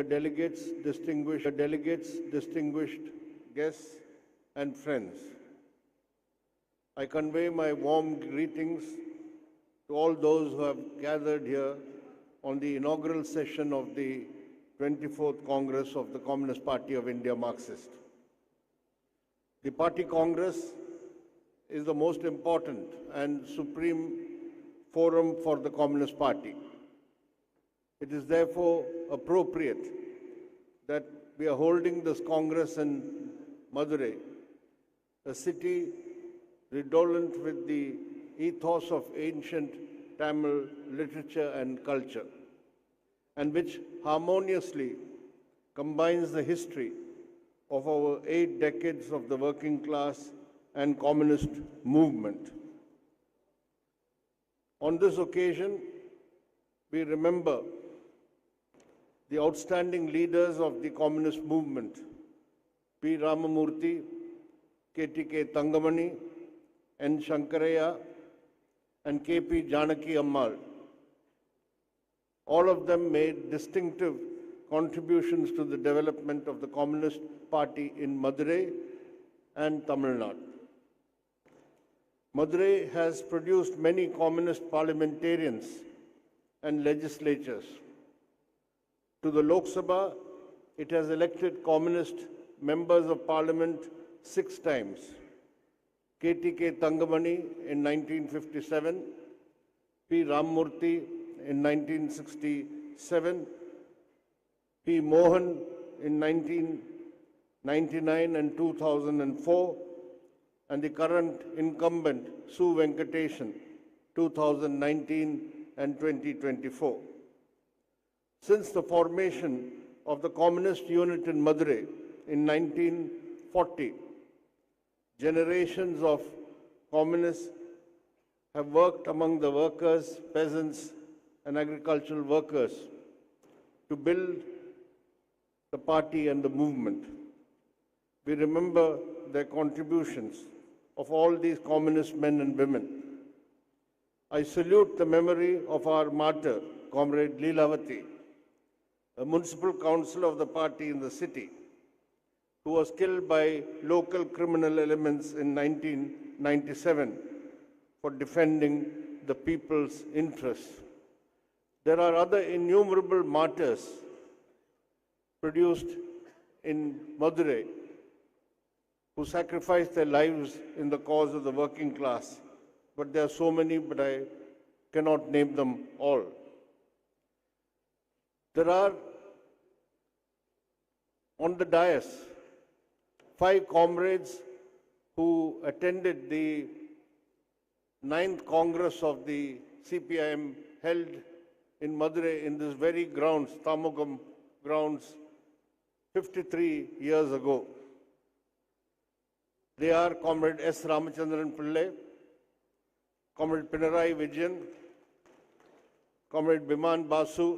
delegates, distinguished guests, and friends. I convey my warm greetings to all those who have gathered here on the inaugural session of the 24th Congress of the Communist Party of India Marxist. The Party Congress is the most important and supreme forum for the Communist Party. It is therefore appropriate that we are holding this Congress in Madurai, a city redolent with the ethos of ancient Tamil literature and culture, and which harmoniously combines the history of our 8 decades of the working class and communist movement. On this occasion, we remember the outstanding leaders of the communist movement, P. Ramamurthy, K.T.K. Thangamani, N. Shankaraya, and K.P. Janaki Ammal. All of them made distinctive contributions to the development of the Communist Party in Madurai and Tamil Nadu. Madurai has produced many communist parliamentarians and legislatures. To the Lok Sabha, it has elected communist members of parliament 6 times. K.T.K. Thangamani in 1957, P. Ramamurthy in 1967, P. Mohan in 1999 and 2004, and the current incumbent, Su Venkatesan, 2019 and 2024. Since the formation of the communist unit in Madurai in 1940, generations of communists have worked among the workers, peasants, and agricultural workers to build the party and the movement. We remember their contributions of all these communist men and women. I salute the memory of our martyr, Comrade Leelavati, a municipal councillor of the party in the city, who was killed by local criminal elements in 1997 for defending the people's interests. There are other innumerable martyrs produced in Madurai who sacrificed their lives in the cause of the working class. But there are so many, but I cannot name them all. There are, on the dais, 5 comrades who attended the 9th Congress of the CPIM held in Madurai in this very grounds, Tamugam grounds, 53 years ago. They are Comrade S. Ramachandran Pillai, Comrade Pinarai Vijayan, Comrade Biman Basu,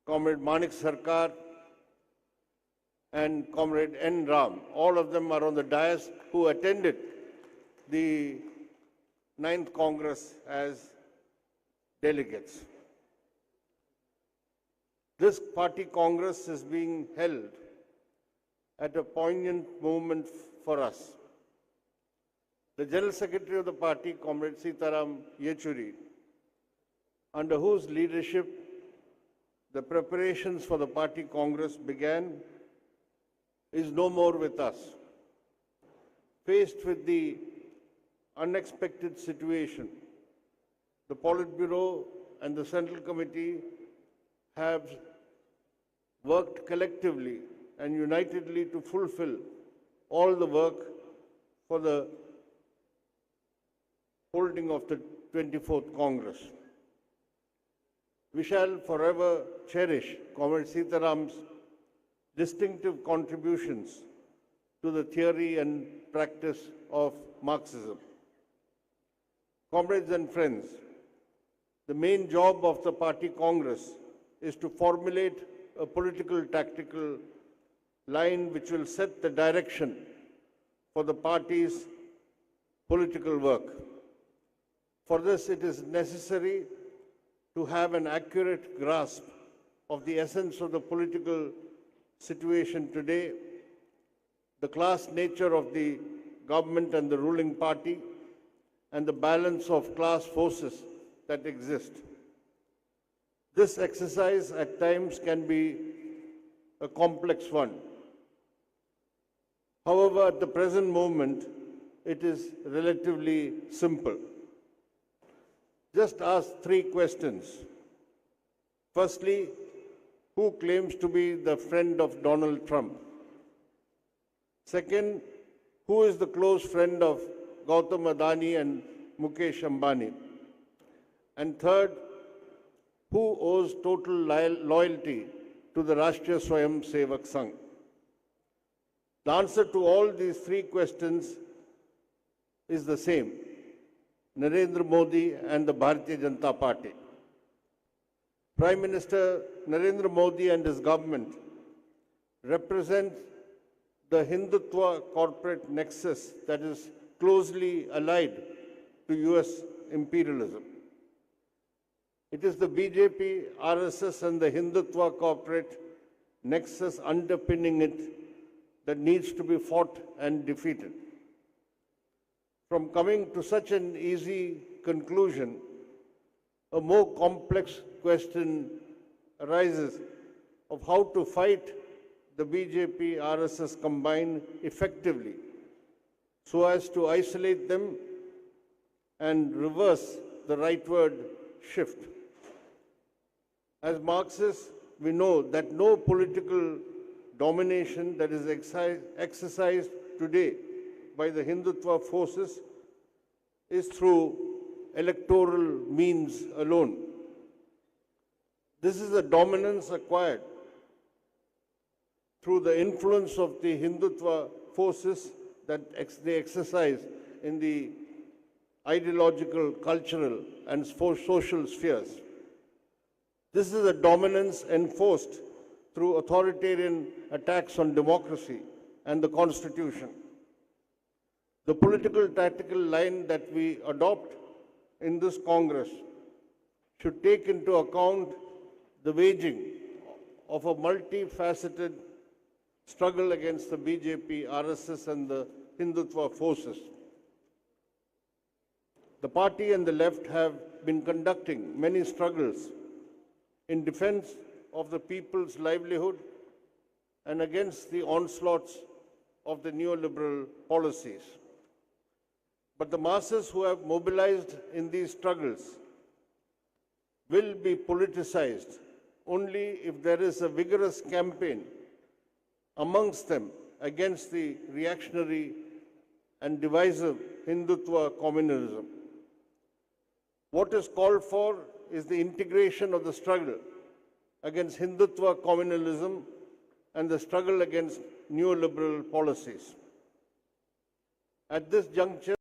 Comrade Manik Sarkar, and Comrade N. Ram. All of them are on the dais who attended the 9th Congress as delegates. This party Congress is being held at a poignant moment for us. The General Secretary of the party, Comrade Sitaram Yechury, under whose leadership the preparations for the party Congress began, is no more with us. Faced with the unexpected situation, the Politburo and the Central Committee have worked collectively and unitedly to fulfill all the work for the holding of the 24th Congress. We shall forever cherish Comrade Sitaram's distinctive contributions to the theory and practice of Marxism. Comrades and friends, the main job of the party Congress is to formulate a political tactical line which will set the direction for the party's political work. For this, it is necessary to have an accurate grasp of the essence of the political situation today, the class nature of the government and the ruling party, and the balance of class forces that exist. This exercise at times can be a complex one. However, at the present moment, it is relatively simple. Just ask three questions. Firstly, who claims to be the friend of Donald Trump? Second, who is the close friend of Gautam Adani and Mukesh Ambani? And third, who owes total loyalty to the Rashtriya Swayam Sevak Sangh? The answer to all these three questions is the same: Narendra Modi and the Bharatiya Janata Party. Prime Minister Narendra Modi and his government represent the Hindutva corporate nexus that is closely allied to US imperialism. It is the BJP, RSS and the Hindutva corporate nexus underpinning it that needs to be fought and defeated. From coming to such an easy conclusion, a more complex question arises of how to fight the BJP, RSS combined effectively so as to isolate them and reverse the rightward shift. As Marxists, we know that no political domination that is exercised today by the Hindutva forces is through electoral means alone. This is a dominance acquired through the influence of the Hindutva forces that they exercise in the ideological, cultural, and social spheres. This is a dominance enforced through authoritarian attacks on democracy and the Constitution. The political tactical line that we adopt in this Congress should take into account the waging of a multifaceted struggle against the BJP, RSS, and the Hindutva forces. The party and the left have been conducting many struggles in defense of the people's livelihood and against the onslaughts of the neoliberal policies. But the masses who have mobilized in these struggles will be politicized only if there is a vigorous campaign amongst them against the reactionary and divisive Hindutva communalism. What is called for is the integration of the struggle against Hindutva communalism and the struggle against neoliberal policies. At this juncture,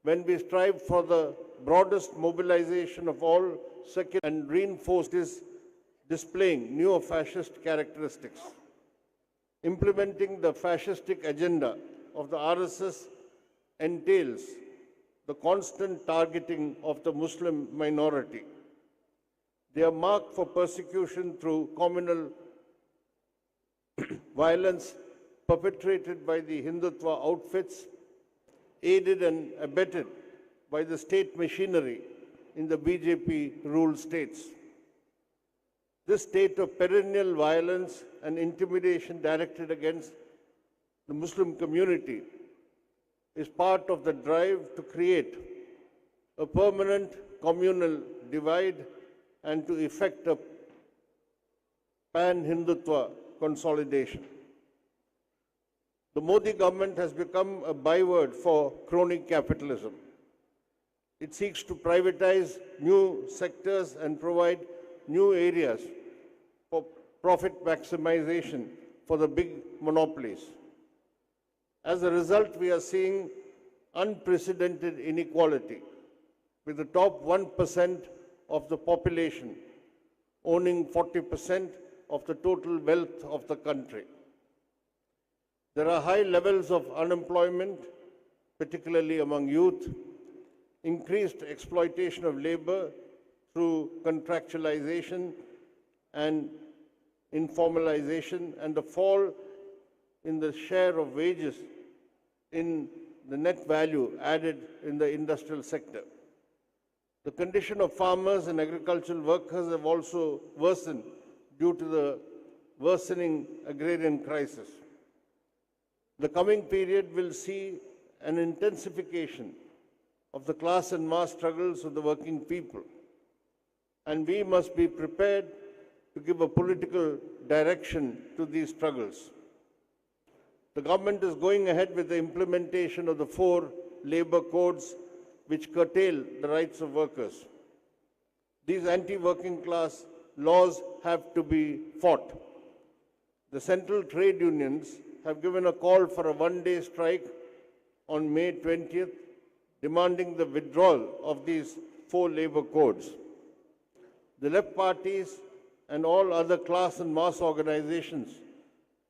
when we strive for the broadest mobilization of all secular and reinforce this displaying neo-fascist characteristics. Implementing the fascistic agenda of the RSS entails the constant targeting of the Muslim minority. They are marked for persecution through communal violence perpetrated by the Hindutva outfits, aided and abetted by the state machinery in the BJP-ruled states. This state of perennial violence and intimidation directed against the Muslim community is part of the drive to create a permanent communal divide and to effect a pan-Hindutva consolidation. The Modi government has become a byword for crony capitalism. It seeks to privatize new sectors and provide new areas for profit maximization for the big monopolies. As a result, we are seeing unprecedented inequality, with the top 1% of the population owning 40% of the total wealth of the country. There are high levels of unemployment, particularly among youth, increased exploitation of labor through contractualization and informalization, and the fall in the share of wages in the net value added in the industrial sector. The condition of farmers and agricultural workers have also worsened due to the worsening agrarian crisis. The coming period will see an intensification of the class and mass struggles of the working people, and we must be prepared to give a political direction to these struggles. The government is going ahead with the implementation of the 4 labor codes which curtail the rights of workers. These anti-working class laws have to be fought. The central trade unions have given a call for a one-day strike on May 20th, demanding the withdrawal of these 4 labor codes. The left parties and all other class and mass organizations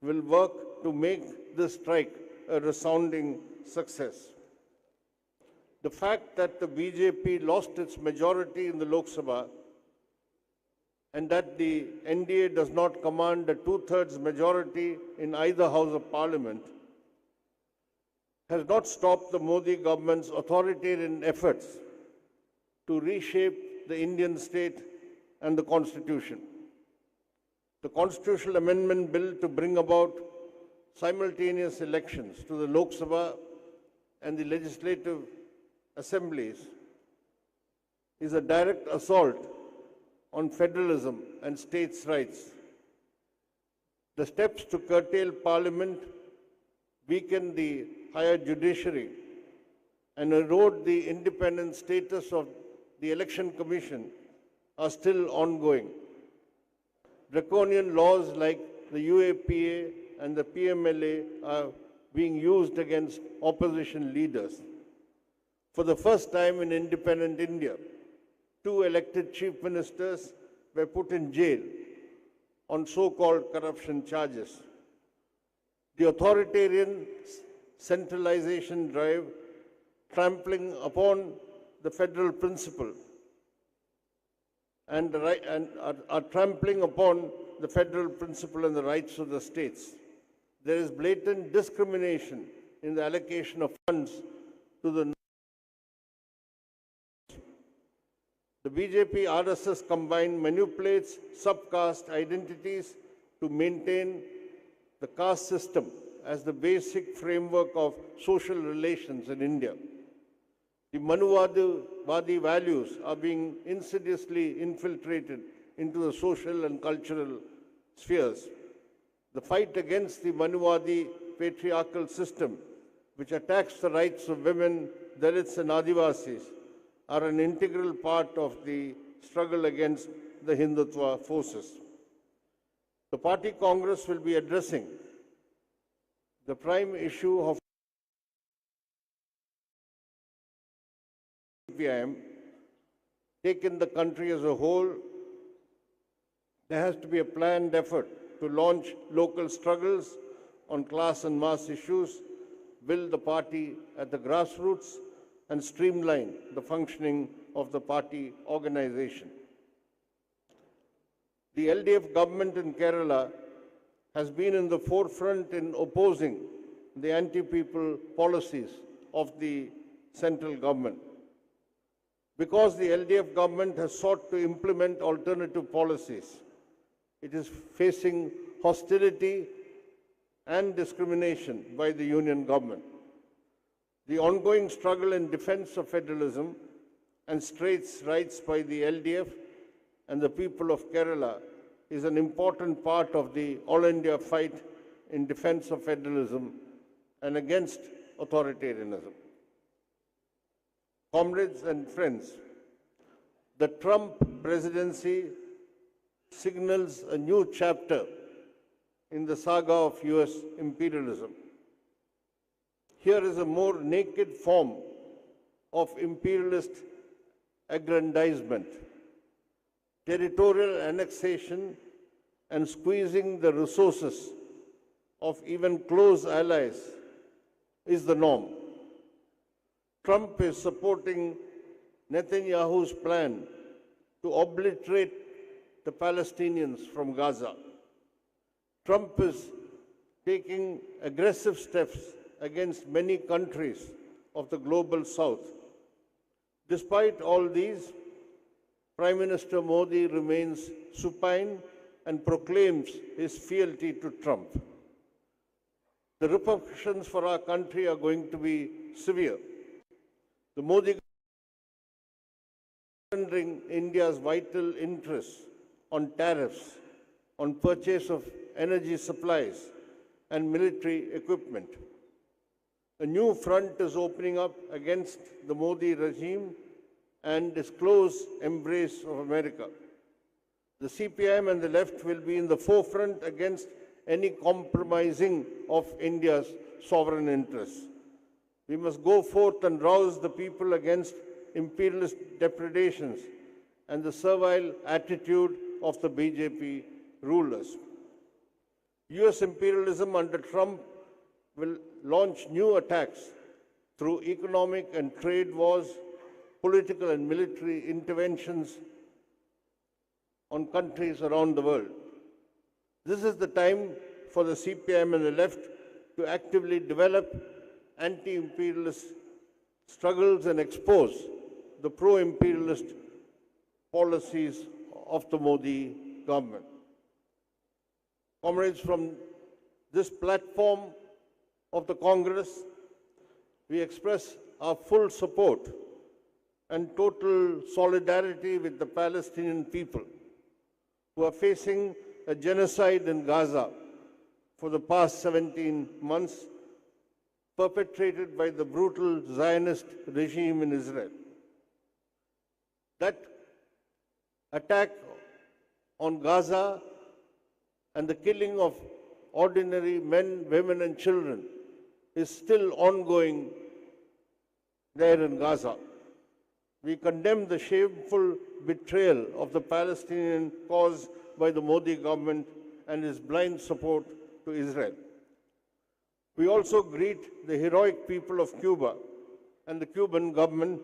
will work to make this strike a resounding success. The fact that the BJP lost its majority in the Lok Sabha and that the NDA does not command a 2/3 majority in either House of Parliament has not stopped the Modi government's authoritarian efforts to reshape the Indian state and the Constitution. The Constitutional Amendment Bill to bring about simultaneous elections to the Lok Sabha and the legislative assemblies is a direct assault on federalism and states' rights. The steps to curtail Parliament, weaken the higher judiciary, and erode the independent status of the Election Commission are still ongoing. Draconian laws like the UAPA and the PMLA are being used against opposition leaders. For the first time in independent India, 2 elected chief ministers were put in jail on so-called corruption charges. The authoritarian centralization drive, trampling upon the federal principle and are trampling upon the federal principle and the rights of the states. There is blatant discrimination in the allocation of funds to the BJP RSS combine manipulates subcaste identities to maintain the caste system as the basic framework of social relations in India. The Manuvadi values are being insidiously infiltrated into the social and cultural spheres. The fight against the Manuvadi patriarchal system, which attacks the rights of women, Dalits and Adivasis, are an integral part of the struggle against the Hindutva forces. The party Congress will be addressing the prime issue of CPIM. Taken the country as a whole, there has to be a planned effort to launch local struggles on class and mass issues, build the party at the grassroots, and streamline the functioning of the party organization. The LDF government in Kerala has been in the forefront in opposing the anti-people policies of the central government. Because the LDF government has sought to implement alternative policies, it is facing hostility and discrimination by the union government. The ongoing struggle in defense of federalism and states' rights by the LDF and the people of Kerala is an important part of the All India fight in defense of federalism and against authoritarianism. Comrades and friends, the Trump presidency signals a new chapter in the saga of US imperialism. Here is a more naked form of imperialist aggrandizement, territorial annexation, and squeezing the resources of even close allies is the norm. Trump is supporting Netanyahu's plan to obliterate the Palestinians from Gaza. Trump is taking aggressive steps against many countries of the global south. Despite all these, Prime Minister Modi remains supine and proclaims his fealty to Trump. The repercussions for our country are going to be severe. The Modi surrendering India's vital interests on tariffs, on purchase of energy supplies and military equipment. A new front is opening up against the Modi regime and its close embrace of America. The CPIM and the left will be in the forefront against any compromising of India's sovereign interests. We must go forth and rouse the people against imperialist depredations and the servile attitude of the BJP rulers. US imperialism under Trump will launch new attacks through economic and trade wars, political and military interventions on countries around the world. This is the time for the CPIM and the left to actively develop anti-imperialist struggles and expose the pro-imperialist policies of the Modi government. Comrades, from this platform of the Congress, we express our full support and total solidarity with the Palestinian people who are facing a genocide in Gaza for the past 17 months, perpetrated by the brutal Zionist regime in Israel. That attack on Gaza and the killing of ordinary men, women, and children is still ongoing there in Gaza. We condemn the shameful betrayal of the Palestinian cause by the Modi government and its blind support to Israel. We also greet the heroic people of Cuba and the Cuban government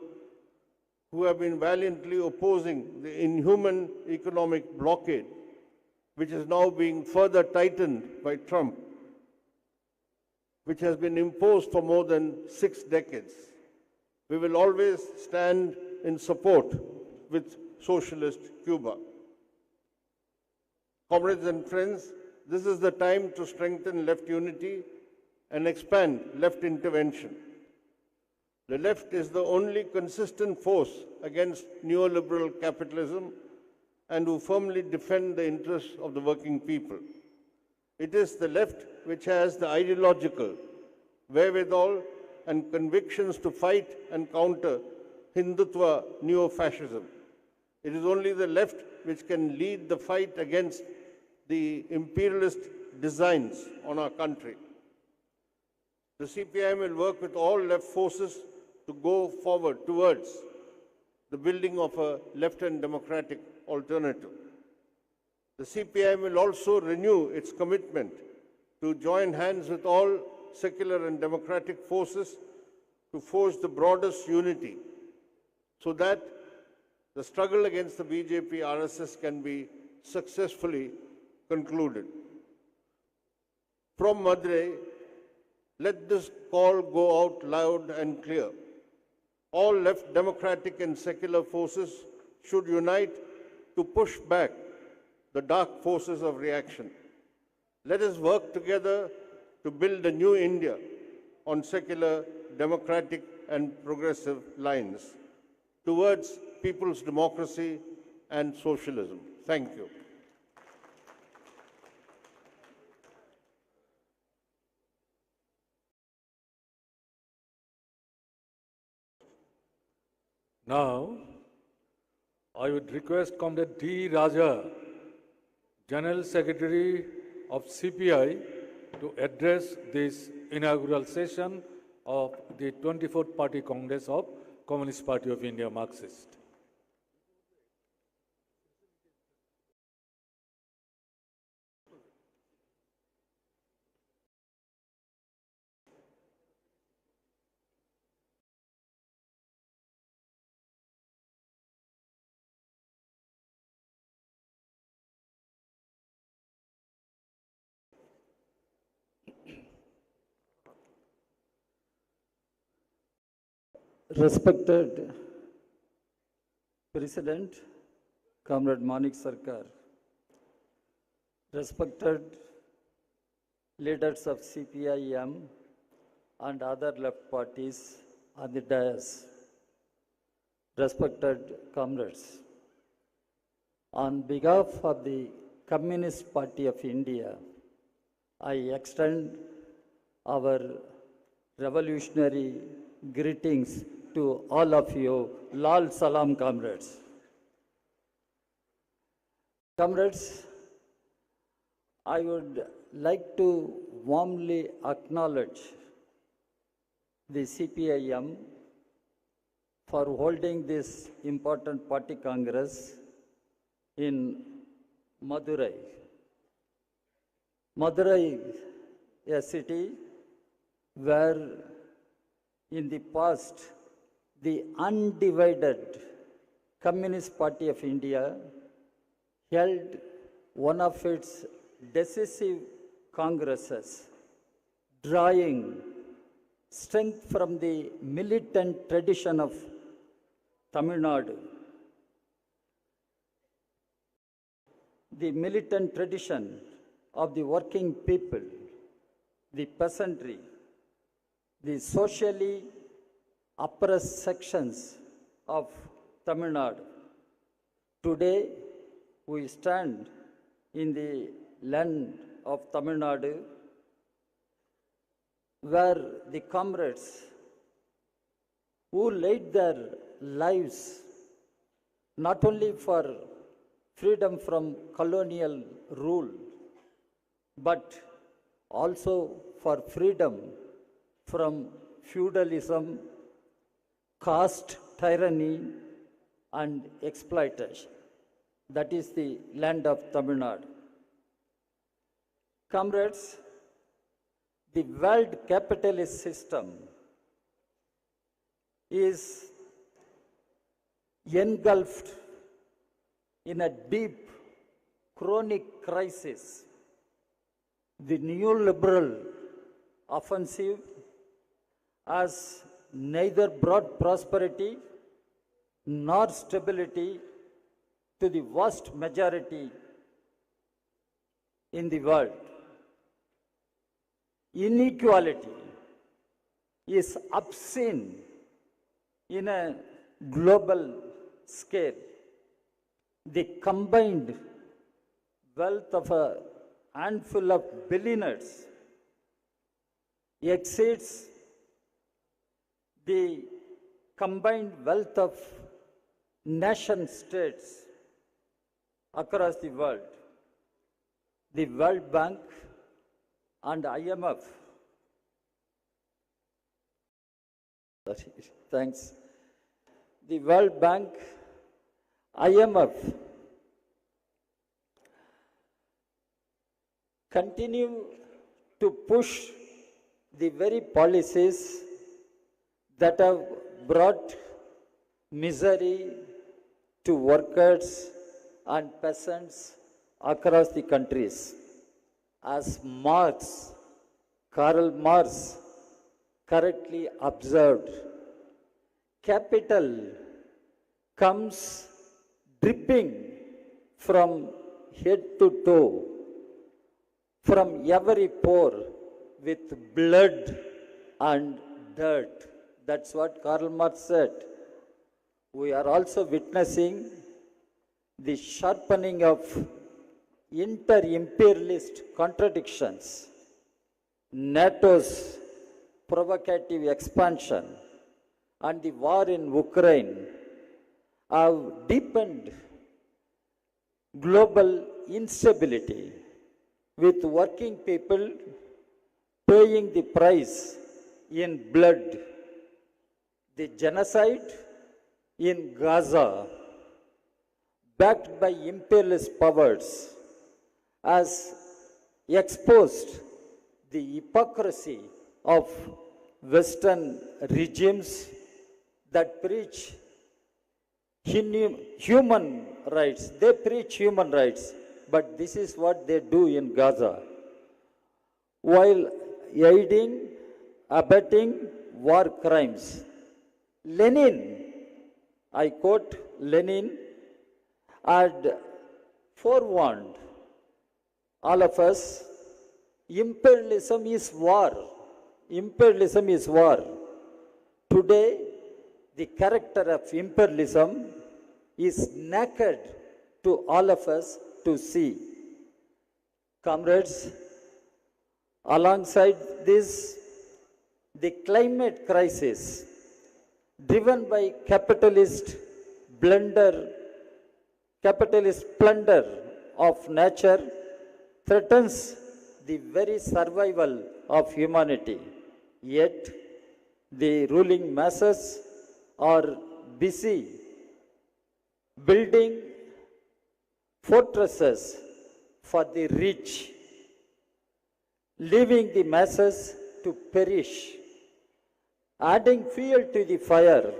who have been valiantly opposing the inhuman economic blockade, which is now being further tightened by Trump, which has been imposed for more than 6 decades. We will always stand in support with socialist Cuba. Comrades and friends, this is the time to strengthen left unity and expand left intervention. The left is the only consistent force against neoliberal capitalism and who firmly defend the interests of the working people. It is the left which has the ideological wherewithal and convictions to fight and counter Hindutva neo-fascism. It is only the left which can lead the fight against the imperialist designs on our country. The CPIM will work with all left forces to go forward towards the building of a left and democratic alternative. The CPIM will also renew its commitment to join hands with all secular and democratic forces to forge the broadest unity so that the struggle against the BJP RSS can be successfully concluded. From Madurai, let this call go out loud and clear. All left democratic and secular forces should unite to push back the dark forces of reaction. Let us work together to build a new India on secular, democratic, and progressive lines towards people's democracy, and socialism. Thank you. Now, I would request Comrade D. Raja, General Secretary of CPI, to address this inaugural session of the 24th Party Congress of Communist Party of India Marxist. Respected President, Comrade Manik Sarkar, respected leaders of CPIM and other left parties on the dais, respected comrades, on behalf of the Communist Party of India, I extend our revolutionary greetings to all of you. Lal Salam, comrades. Comrades, I would like to warmly acknowledge the CPIM for holding this important party congress in Madurai. Madurai, a city where in the past, the undivided Communist Party of India held one of its decisive congresses, drawing strength from the militant tradition of Tamil Nadu. The militant tradition of the working people, the peasantry, the socially oppressed sections of Tamil Nadu. Today, we stand in the land of Tamil Nadu, where the comrades who laid their lives not only for freedom from colonial rule, but also for freedom from feudalism, caste tyranny, and exploitation. That is the land of Tamil Nadu. Comrades, the world capitalist system is engulfed in a deep, chronic crisis. The neoliberal offensive has neither brought prosperity nor stability to the vast majority in the world. Inequality is obscene in a global scale. The combined wealth of a handful of billionaires exceeds the combined wealth of nation states across the world. The World Bank and IMF, thanks. The World Bank, IMF continue to push the very policies that have brought misery to workers and peasants across the countries. As Karl Marx correctly observed, capital comes dripping from head to toe, from every pore with blood and dirt. That's what Karl Marx said. We are also witnessing the sharpening of inter-imperialist contradictions, NATO's provocative expansion, and the war in Ukraine have deepened global instability, with working people paying the price in blood. The genocide in Gaza, backed by imperialist powers, has exposed the hypocrisy of Western regimes that preach human rights. They preach human rights, but this is what they do in Gaza, while aiding, abetting war crimes. Lenin, I quote Lenin, had forewarned all of us, imperialism is war. Imperialism is war. Today, the character of imperialism is naked to all of us to see. Comrades, alongside this, the climate crisis, driven by capitalist plunder of nature, threatens the very survival of humanity. Yet, the ruling masses are busy building fortresses for the rich, leaving the masses to perish. Adding fuel to the fire,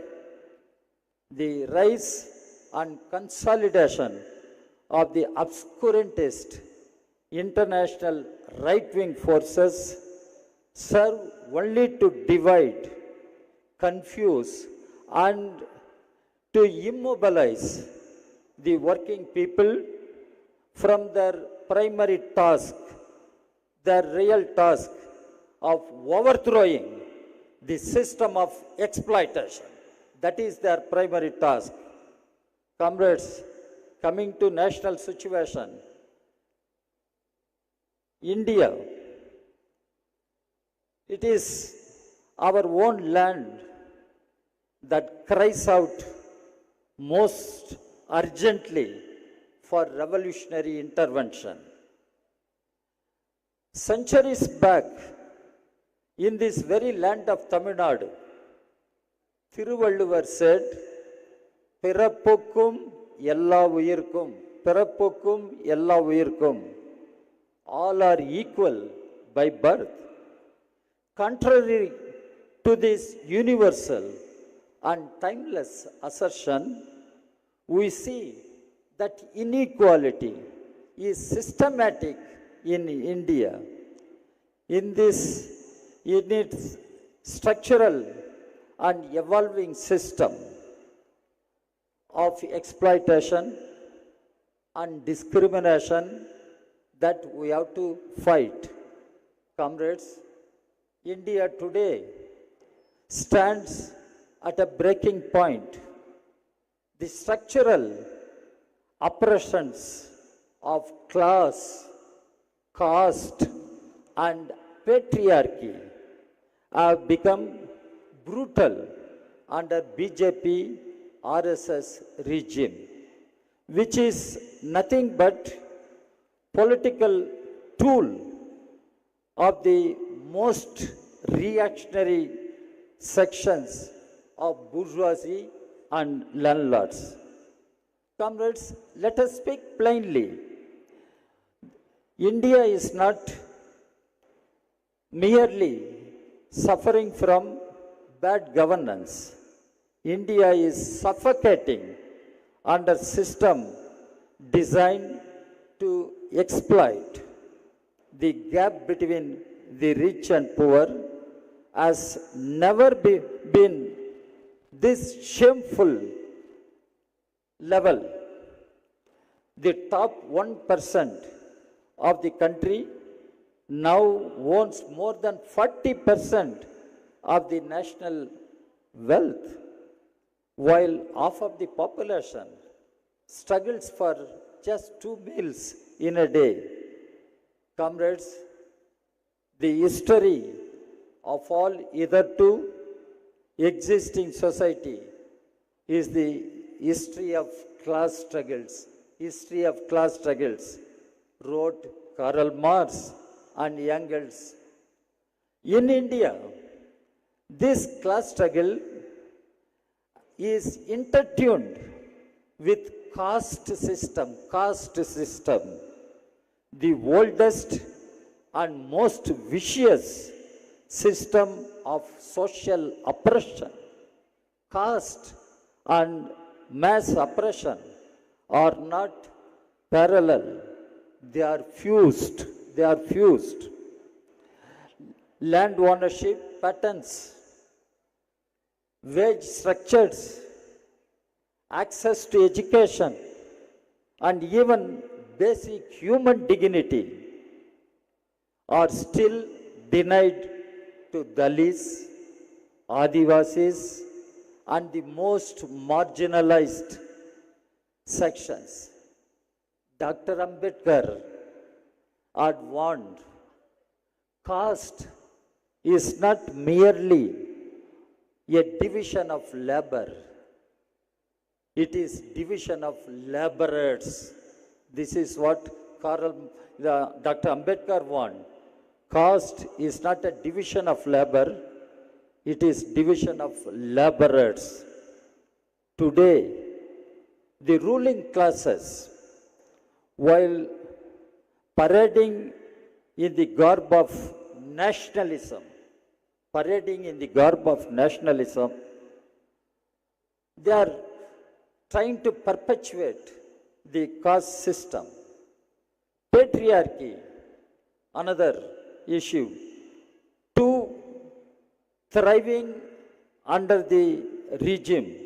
the rise and consolidation of the obscurantist international right-wing forces serve only to divide, confuse, and to immobilize the working people from their primary task, their real task of overthrowing the system of exploitation. That is their primary task. Comrades, coming to national situation, India, it is our own land that cries out most urgently for revolutionary intervention. Centuries back, in this very land of Tamil Nadu, Thiruvalluvar said, "Pirapukkum ella uyirkum, pirapukkum ella uyirkum." All are equal by birth. Contrary to this universal and timeless assertion, we see that inequality is systematic in India. In its structural and evolving system of exploitation and discrimination that we have to fight. Comrades, India today stands at a breaking point. The structural oppressions of class, caste, and patriarchy have become brutal under BJP RSS regime, which is nothing but political tool of the most reactionary sections of bourgeoisie and landlords. Comrades, let us speak plainly. India is not merely suffering from bad governance. India is suffocating under system designed to exploit. The gap between the rich and poor has never been this shameful level. The top 1% of the country now owns more than 40% of the national wealth, while half of the population struggles for just 2 meals in a day. Comrades, the history of all hitherto existing society is the history of class struggles. History of class struggles, wrote Karl Marx and Engels. In India, this class struggle is intertuned with caste system, the oldest and most vicious system of social oppression. Caste and mass oppression are not parallel, they are fused. Land ownership patterns, wage structures, access to education, and even basic human dignity are still denied to Dalits, Adivasis, and the most marginalized sections. Dr. Ambedkar had warned, caste is not merely a division of labor, it is division of laborers. This is what Dr. Ambedkar warned. Caste is not a division of labor, it is division of laborers. Today, the ruling classes, while parading in the garb of nationalism, they are trying to perpetuate the caste system. Patriarchy, another issue. Two, thriving under the regime.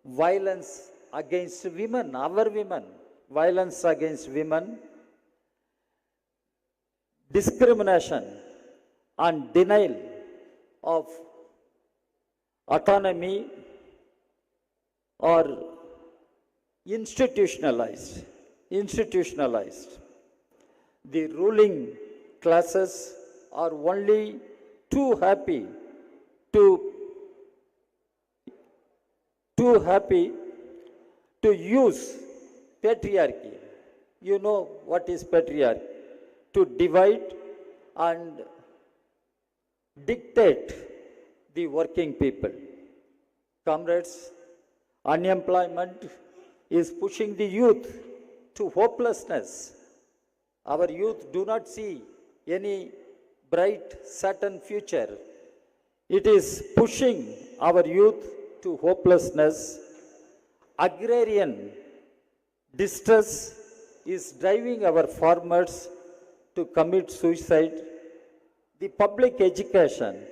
Violence against women, our women. Violence against women. Discrimination and denial of autonomy are institutionalized. The ruling classes are only too happy to use patriarchy. You know what is patriarchy? To divide and dictate the working people. Comrades, unemployment is pushing the youth to hopelessness. Our youth do not see any bright, certain future. It is pushing our youth to hopelessness. Agrarian distress is driving our farmers to commit suicide. The public education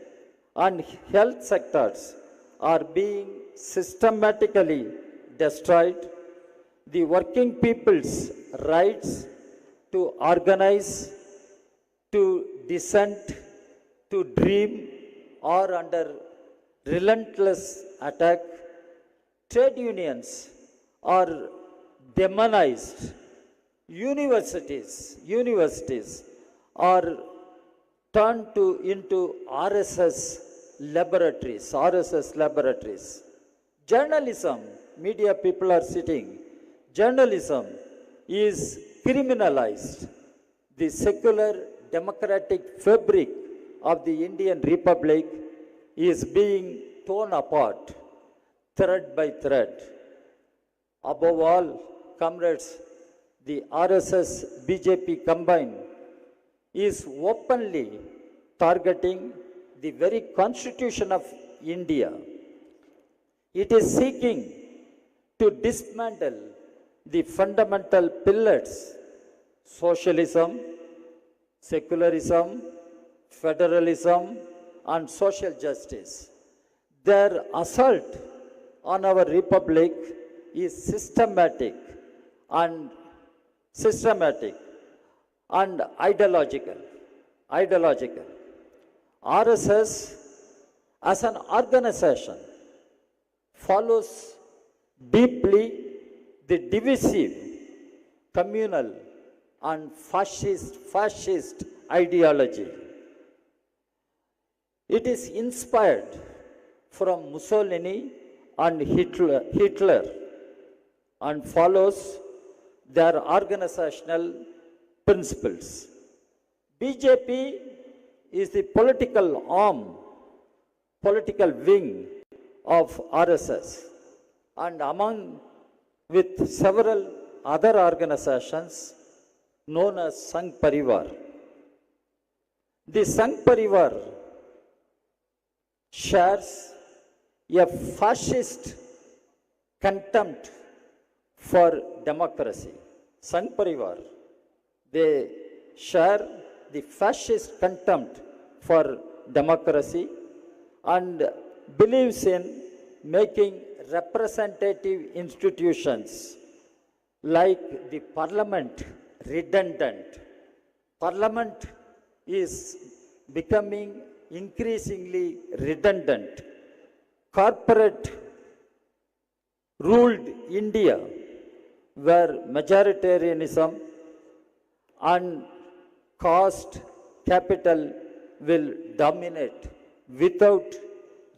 and health sectors are being systematically destroyed. The working people's rights to organize, to dissent, to dream are under relentless attack. Trade unions are demonized. Universities are turned into RSS laboratories. Journalism, media people are sitting. Journalism is criminalized. The secular democratic fabric of the Indian Republic is being torn apart, thread by thread. Above all, comrades, the RSS BJP combined is openly targeting the very constitution of India. It is seeking to dismantle the fundamental pillars: socialism, secularism, federalism, and social justice. Their assault on our republic is systematic and ideological. RSS as an organization follows deeply the divisive, communal, and fascist ideology. It is inspired from Mussolini and Hitler and follows their organizational principles. BJP is the political arm, political wing of RSS, and among with several other organizations known as Sangh Parivar. The Sangh Parivar shares a fascist contempt for democracy. Sangh Parivar, they share the fascist contempt for democracy and believes in making representative institutions like the parliament redundant. Parliament is becoming increasingly redundant. Corporate ruled India, where majoritarianism and caste capital will dominate without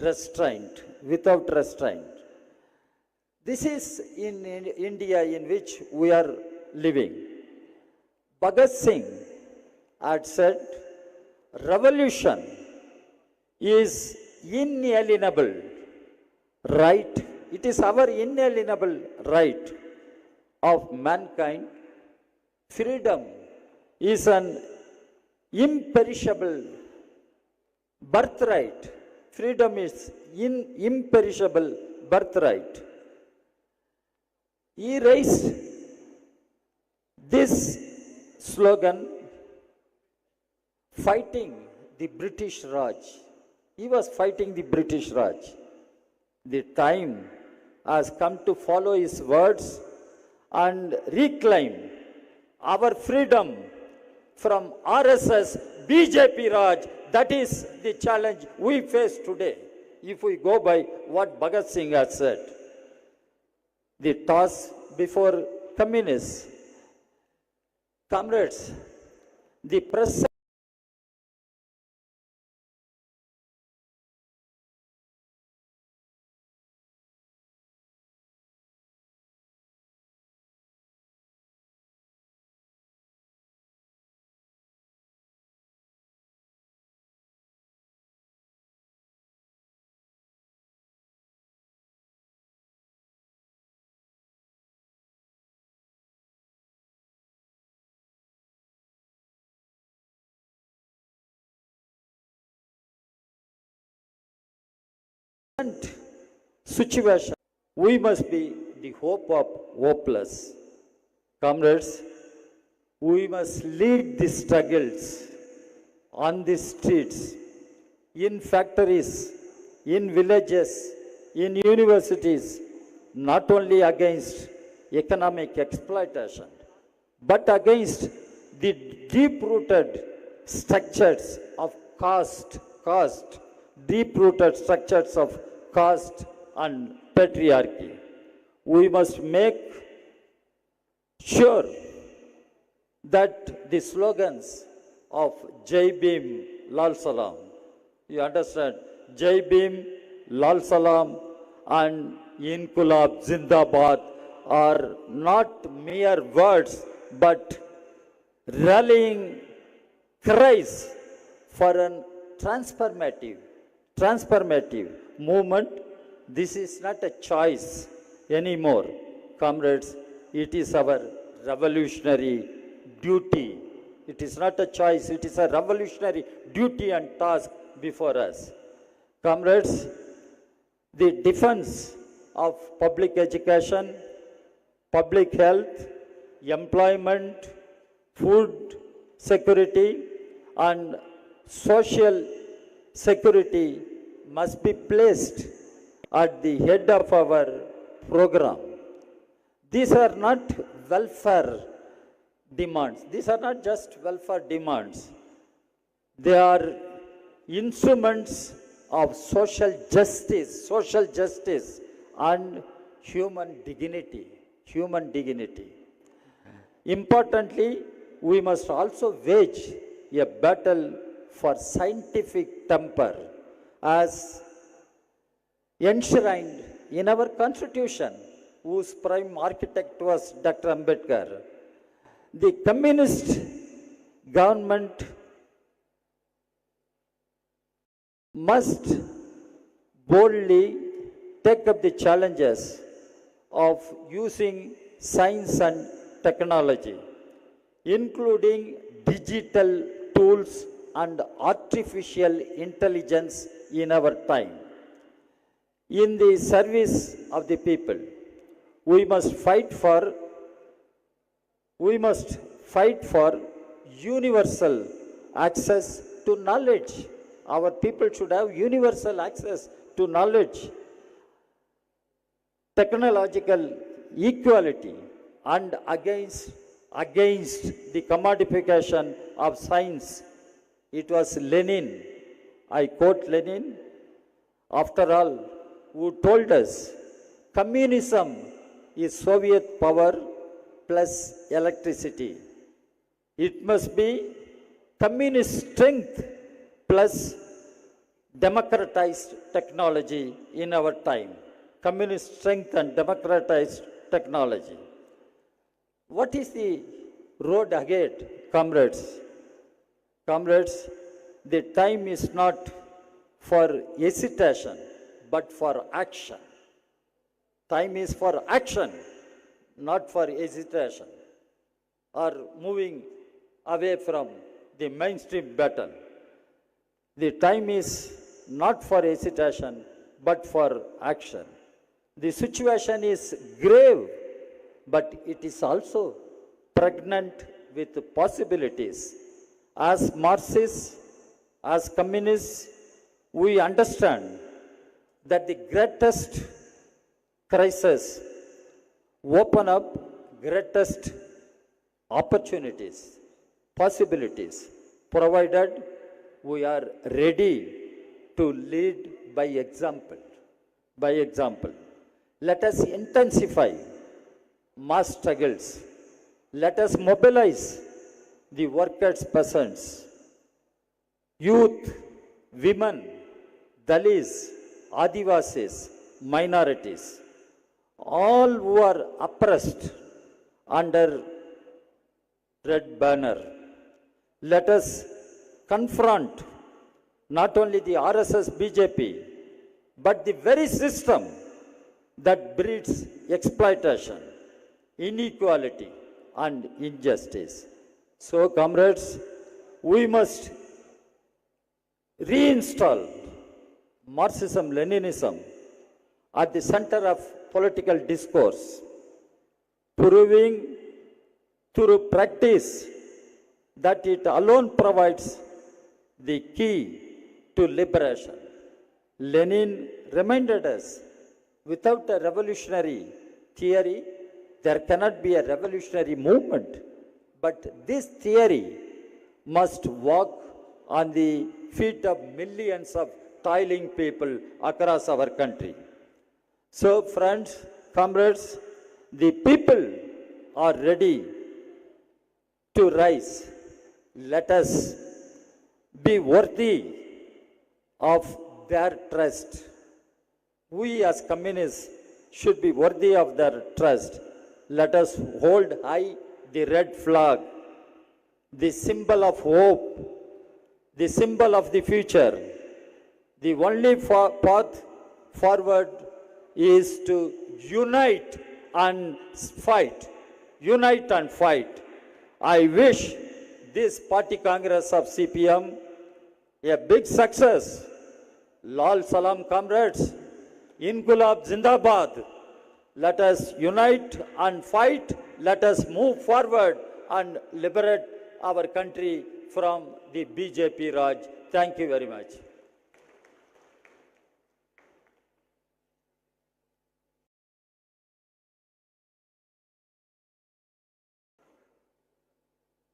restraint. This is in India in which we are living. Bhagat Singh had said, revolution is inalienable right. It is our inalienable right of mankind. Freedom is an imperishable birthright. Freedom is imperishable birthright. He raised this slogan fighting the British Raj. He was fighting the British Raj. The time has come to follow his words and reclaim our freedom from RSS, BJP Raj. That is the challenge we face today, if we go by what Bhagat Singh has said. The task before communists. Comrades, the present situation, we must be the hope of hopeless. Comrades, we must lead the struggles on the streets, in factories, in villages, in universities, not only against economic exploitation, but against the deep-rooted structures of caste, deep-rooted structures of caste and patriarchy. We must make sure that the slogans of Jai Bhim, Lal Salam, you understand, Jai Bhim, Lal Salam and Inqilab Zindabad are not mere words but rallying cries for a transformative movement. This is not a choice anymore, comrades. It is our revolutionary duty. It is not a choice, it is a revolutionary duty and task before us. Comrades, the defense of public education, public health, employment, food security, and social security must be placed at the head of our program. These are not welfare demands. These are not just welfare demands. They are instruments of social justice and human dignity. human dignity. Importantly, we must also wage a battle for scientific temper as enshrined in our constitution, whose prime architect was Dr. Ambedkar. The communist government must boldly take up the challenges of using science and technology, including digital tools and artificial intelligence in our time. In the service of the people, we must fight for universal access to knowledge. Our people should have universal access to knowledge, technological equality, and against the commodification of science. It was Lenin, I quote Lenin, after all, who told us communism is Soviet power plus electricity. It must be communist strength plus democratized technology in our time. Communist strength and democratized technology. What is the road ahead, comrades? Comrades, the time is not for hesitation, but for action. Time is for action, not for hesitation or moving away from the mainstream battle. The time is not for hesitation, but for action. The situation is grave, but it is also pregnant with possibilities. As Marxists, as communists, we understand that the greatest crisis open up greatest opportunities, possibilities, provided we are ready to lead by example. By example, let us intensify mass struggles. Let us mobilize the workers' peasants, youth, women, Dalits, Adivasis, minorities, all who are oppressed under red banner. Let us confront not only the RSS BJP, but the very system that breeds exploitation, inequality, and injustice. So, comrades, we must reinstall Marxism-Leninism at the center of political discourse, proving through practice that it alone provides the key to liberation. Lenin reminded us, without a revolutionary theory, there cannot be a revolutionary movement. But this theory must walk on the feet of millions of toiling people across our country. So, friends, comrades, the people are ready to rise. Let us be worthy of their trust. We as communists should be worthy of their trust. Let us hold high the red flag, the symbol of hope, the symbol of the future. The only path forward is to unite and fight. Unite and fight. I wish this party congress of CPM a big success. Lal Salam, comrades. Inqulab Zindabad. Let us unite and fight. Let us move forward and liberate our country from the BJP Raj. Thank you very much.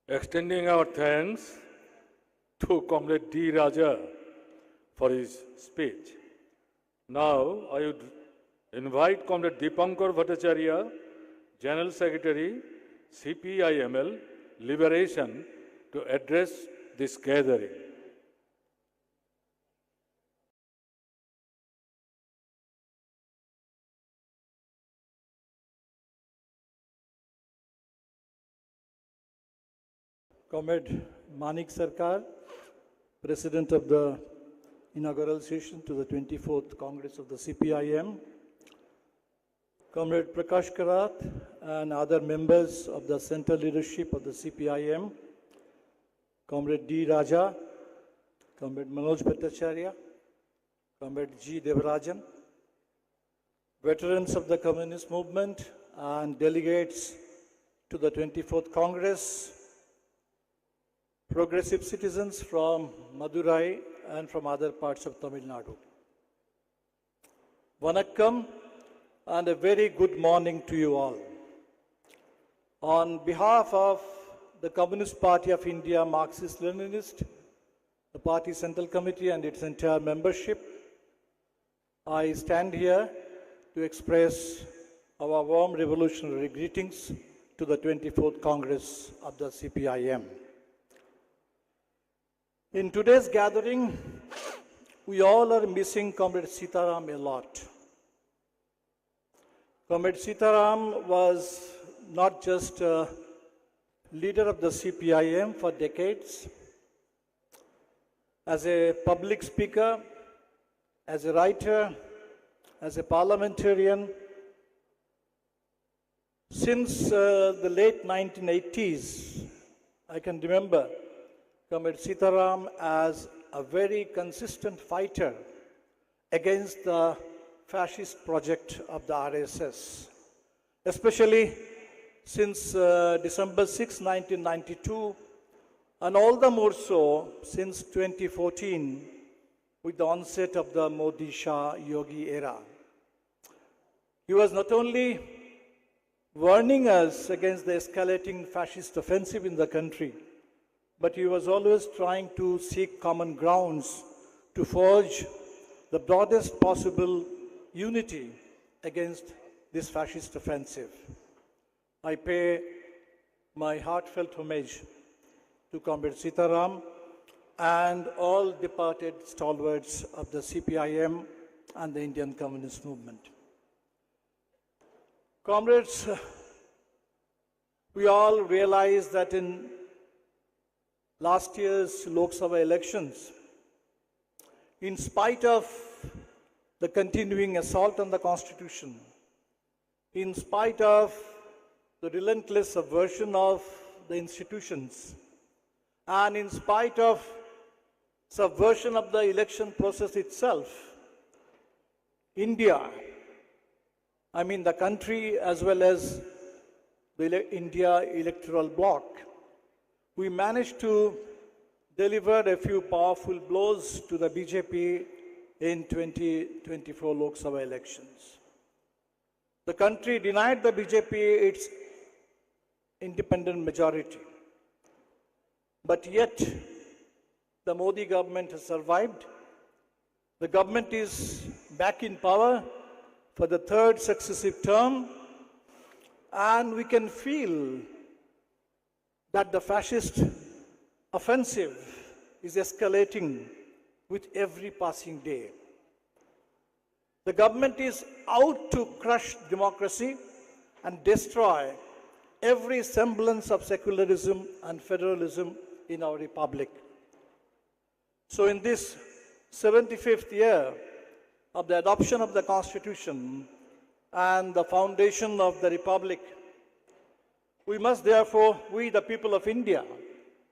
Extending our thanks to Comrade D. Raja for his speech. Now, I would invite Comrade Dipankar Bhattacharya, General Secretary, CPIML, Liberation, to address this gathering. Comrade Manik Sarkar, President of the inaugural session to the 24th Congress of the CPIM, Comrade Prakash Karat and other members of the central leadership of the CPIM, Comrade D. Raja, Comrade Manoj Bhattacharya, Comrade G. Devarajan, veterans of the communist movement and delegates to the 24th Congress, progressive citizens from Madurai and from other parts of Tamil Nadu. Vanakkam and a very good morning to you all. On behalf of the Communist Party of India, Marxist-Leninist, the party Central Committee and its entire membership, I stand here to express our warm revolutionary greetings to the 24th Congress of the CPIM. In today's gathering, we all are missing Comrade Sitaram a lot. Comrade Sitaram was not just a leader of the CPIM for decades. As a public speaker, as a writer, as a parliamentarian, since the late 1980s, I can remember Comrade Sitaram as a very consistent fighter against the fascist project of the RSS, especially since December 6, 1992, and all the more so since 2014 with the onset of the Modi-Shah Yogi era. He was not only warning us against the escalating fascist offensive in the country, but he was always trying to seek common grounds to forge the broadest possible unity against this fascist offensive. I pay my heartfelt homage to Comrade Sitaram and all departed stalwarts of the CPIM and the Indian Communist Movement. Comrades, we all realize that in last year's Lok Sabha elections, in spite of the continuing assault on the Constitution, in spite of the relentless subversion of the institutions, and in spite of subversion of the election process itself, India, I mean the country as well as the India electoral bloc, we managed to deliver a few powerful blows to the BJP in 2024 Lok Sabha elections. The country denied the BJP its independent majority. But yet, the Modi government has survived. The government is back in power for the third successive term, and we can feel that the fascist offensive is escalating with every passing day. The government is out to crush democracy and destroy every semblance of secularism and federalism in our republic. So in this 75th year of the adoption of the Constitution and the foundation of the republic, we must therefore, we the people of India,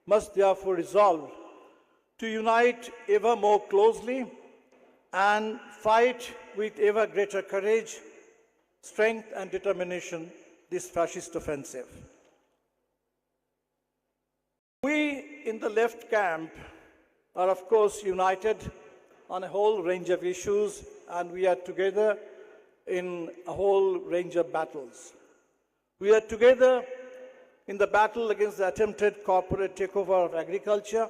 must therefore resolve to unite ever more closely and fight with ever greater courage, strength and determination this fascist offensive. We in the left camp are of course united on a whole range of issues, and we are together in a whole range of battles. We are together in the battle against the attempted corporate takeover of agriculture.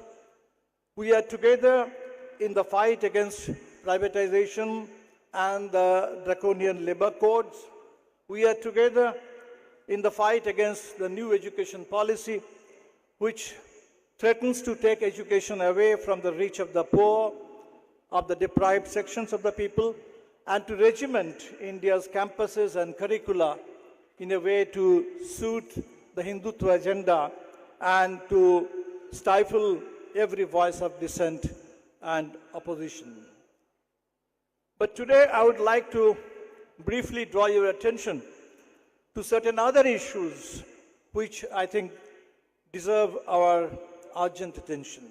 We are together in the fight against privatization and the draconian labor codes. We are together in the fight against the new education policy, which threatens to take education away from the reach of the poor, of the deprived sections of the people, and to regiment India's campuses and curricula in a way to suit the Hindutva agenda and to stifle every voice of dissent and opposition. But today I would like to briefly draw your attention to certain other issues which I think deserve our urgent attention.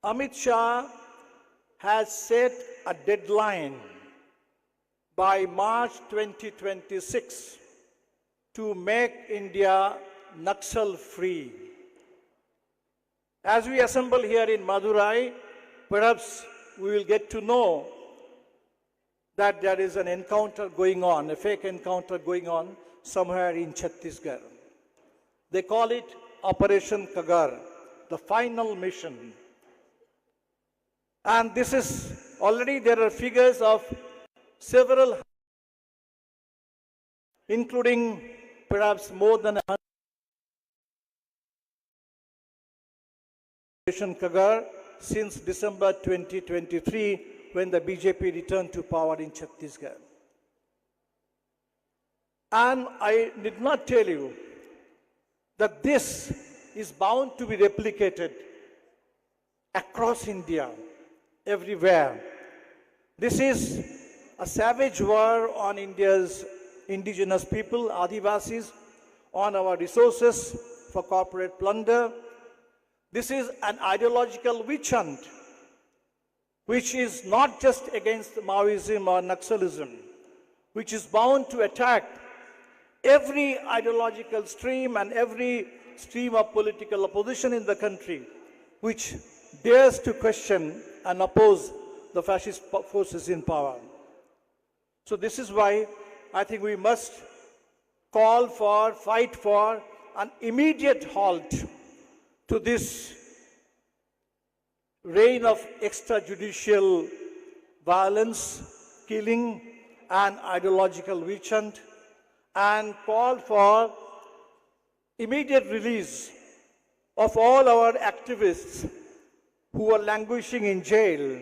Amit Shah has set a deadline by March 2026 to make India Naxal free. As we assemble here in Madurai, perhaps we will get to know that there is an encounter going on, a fake encounter going on somewhere in Chhattisgarh. They call it Operation Kagar, the final mission. And this is already, there are figures of several, including perhaps more than 100. Operation Kagar since December 2023, when the BJP returned to power in Chhattisgarh. And I did not tell you that this is bound to be replicated across India, everywhere. This is a savage war on India's indigenous people, Adivasis, on our resources for corporate plunder. This is an ideological witch hunt, which is not just against Maoism or Naxalism, which is bound to attack every ideological stream and every stream of political opposition in the country, which dares to question and oppose the fascist forces in power. So this is why I think we must call for, fight for an immediate halt to this reign of extrajudicial violence, killing, and ideological witch hunt, and call for immediate release of all our activists who are languishing in jail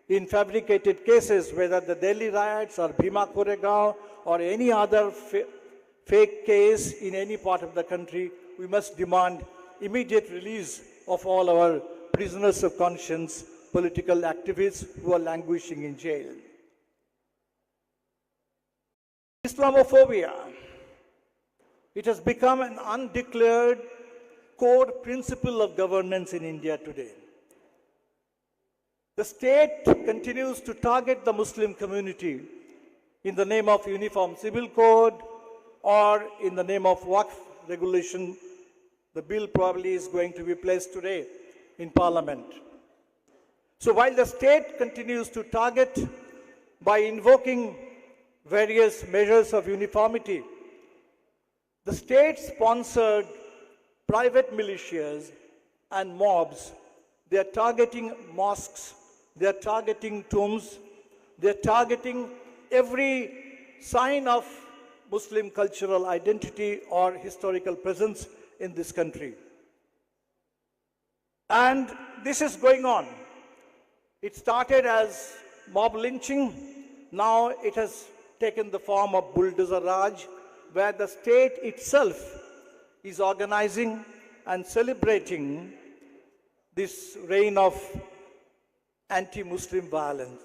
in fabricated cases, whether the Delhi riots or Bhima Koregaon or any other fake case in any part of the country. We must demand immediate release of all our prisoners of conscience, political activists who are languishing in jail. Islamophobia, it has become an undeclared core principle of governance in India today. The state continues to target the Muslim community in the name of Uniform Civil Code or in the name of Waqf regulation. The bill probably is going to be placed today in Parliament. So while the state continues to target by invoking various measures of uniformity, the state-sponsored private militias and mobs, they are targeting mosques, they are targeting tombs, they are targeting every sign of Muslim cultural identity or historical presence in this country. And this is going on. It started as mob lynching. Now it has taken the form of bulldozer Raj, where the state itself is organizing and celebrating this reign of anti-Muslim violence.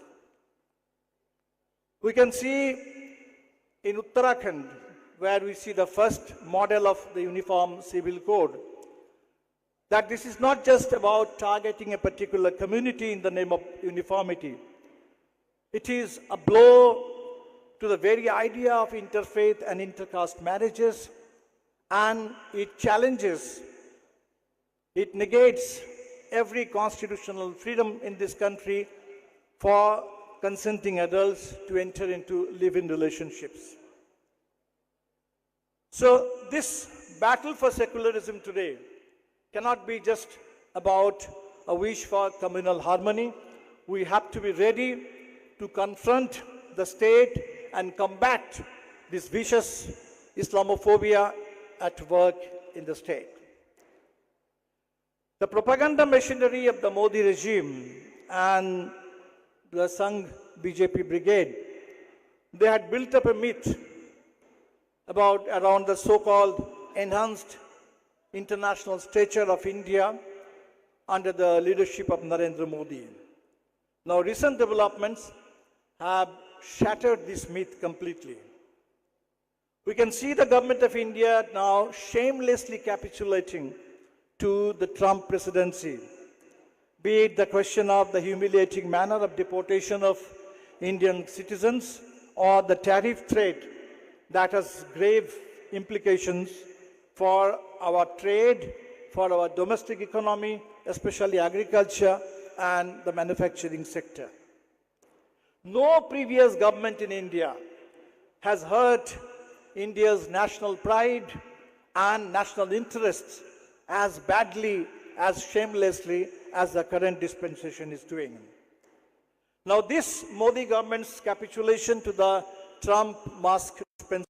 We can see in Uttarakhand, where we see the first model of the Uniform Civil Code, that this is not just about targeting a particular community in the name of uniformity. It is a blow to the very idea of interfaith and intercaste marriages, and it challenges, it negates every constitutional freedom in this country for consenting adults to enter into live-in relationships. So this battle for secularism today cannot be just about a wish for communal harmony. We have to be ready to confront the state and combat this vicious Islamophobia at work in the state. The propaganda machinery of the Modi regime and the Sangh BJP brigade, they had built up a myth around the so-called enhanced international stature of India under the leadership of Narendra Modi. Now, recent developments have shattered this myth completely. We can see the government of India now shamelessly capitulating to the Trump presidency, be it the question of the humiliating manner of deportation of Indian citizens or the tariff threat that has grave implications for our trade, for our domestic economy, especially agriculture and the manufacturing sector. No previous government in India has hurt India's national pride and national interests as badly, as shamelessly as the current dispensation is doing. Now, this Modi government's capitulation to the Trump mask dispensation,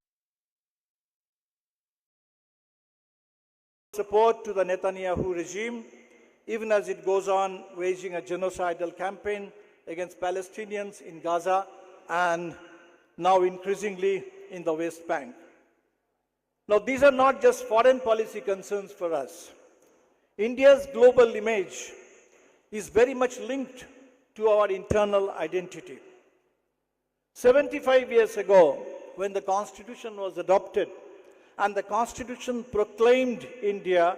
support to the Netanyahu regime, even as it goes on waging a genocidal campaign against Palestinians in Gaza and now increasingly in the West Bank. Now, these are not just foreign policy concerns for us. India's global image is very much linked to our internal identity. 75 years ago, when the Constitution was adopted and the Constitution proclaimed India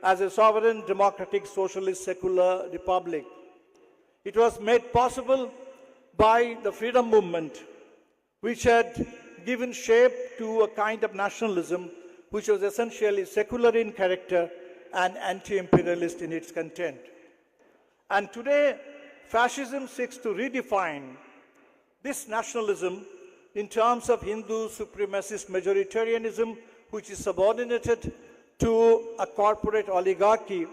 as a sovereign, democratic, socialist, secular republic, it was made possible by the freedom movement, which had given shape to a kind of nationalism which was essentially secular in character and anti-imperialist in its content. And today, fascism seeks to redefine this nationalism in terms of Hindu supremacist majoritarianism, which is subordinated to a corporate oligarchy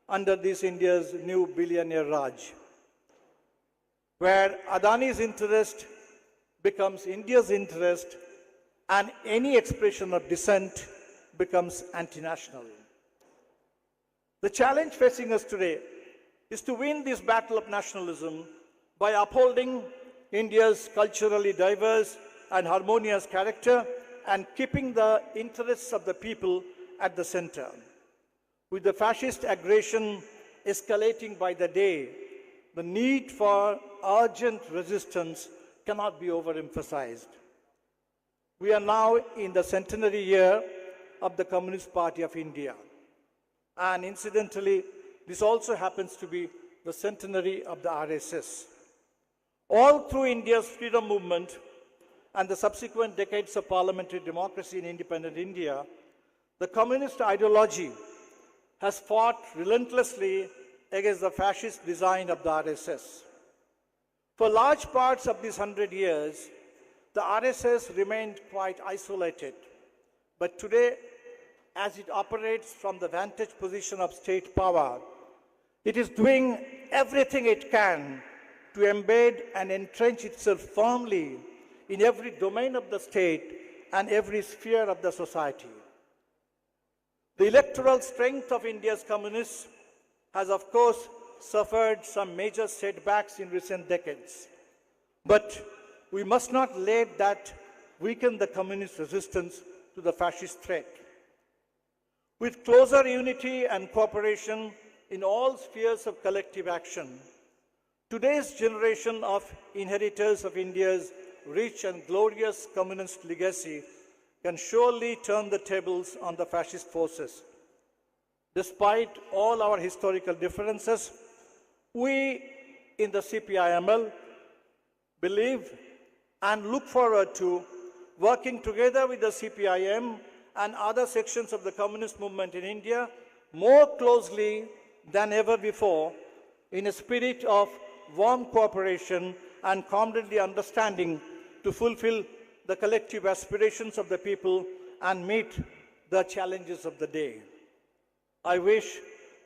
under this India's new billionaire Raj, where Adani's interest becomes India's interest and any expression of dissent becomes anti-national. The challenge facing us today is to win this battle of nationalism by upholding India's culturally diverse and harmonious character and keeping the interests of the people at the center. With the fascist aggression escalating by the day, the need for urgent resistance cannot be overemphasized. We are now in the centenary year of the Communist Party of India. And incidentally, this also happens to be the centenary of the RSS. All through India's freedom movement and the subsequent decades of parliamentary democracy in independent India, the communist ideology has fought relentlessly against the fascist design of the RSS. For large parts of these 100 years, the RSS remained quite isolated. But today, as it operates from the vantage position of state power, it is doing everything it can to embed and entrench itself firmly in every domain of the state and every sphere of the society. The electoral strength of India's communists has, of course, suffered some major setbacks in recent decades. But we must not let that weaken the communist resistance to the fascist threat. With closer unity and cooperation in all spheres of collective action, today's generation of inheritors of India's rich and glorious communist legacy can surely turn the tables on the fascist forces. Despite all our historical differences, we in the CPIML believe and look forward to working together with the CPIM and other sections of the communist movement in India more closely than ever before in a spirit of warm cooperation and comradely understanding to fulfill the collective aspirations of the people and meet the challenges of the day. I wish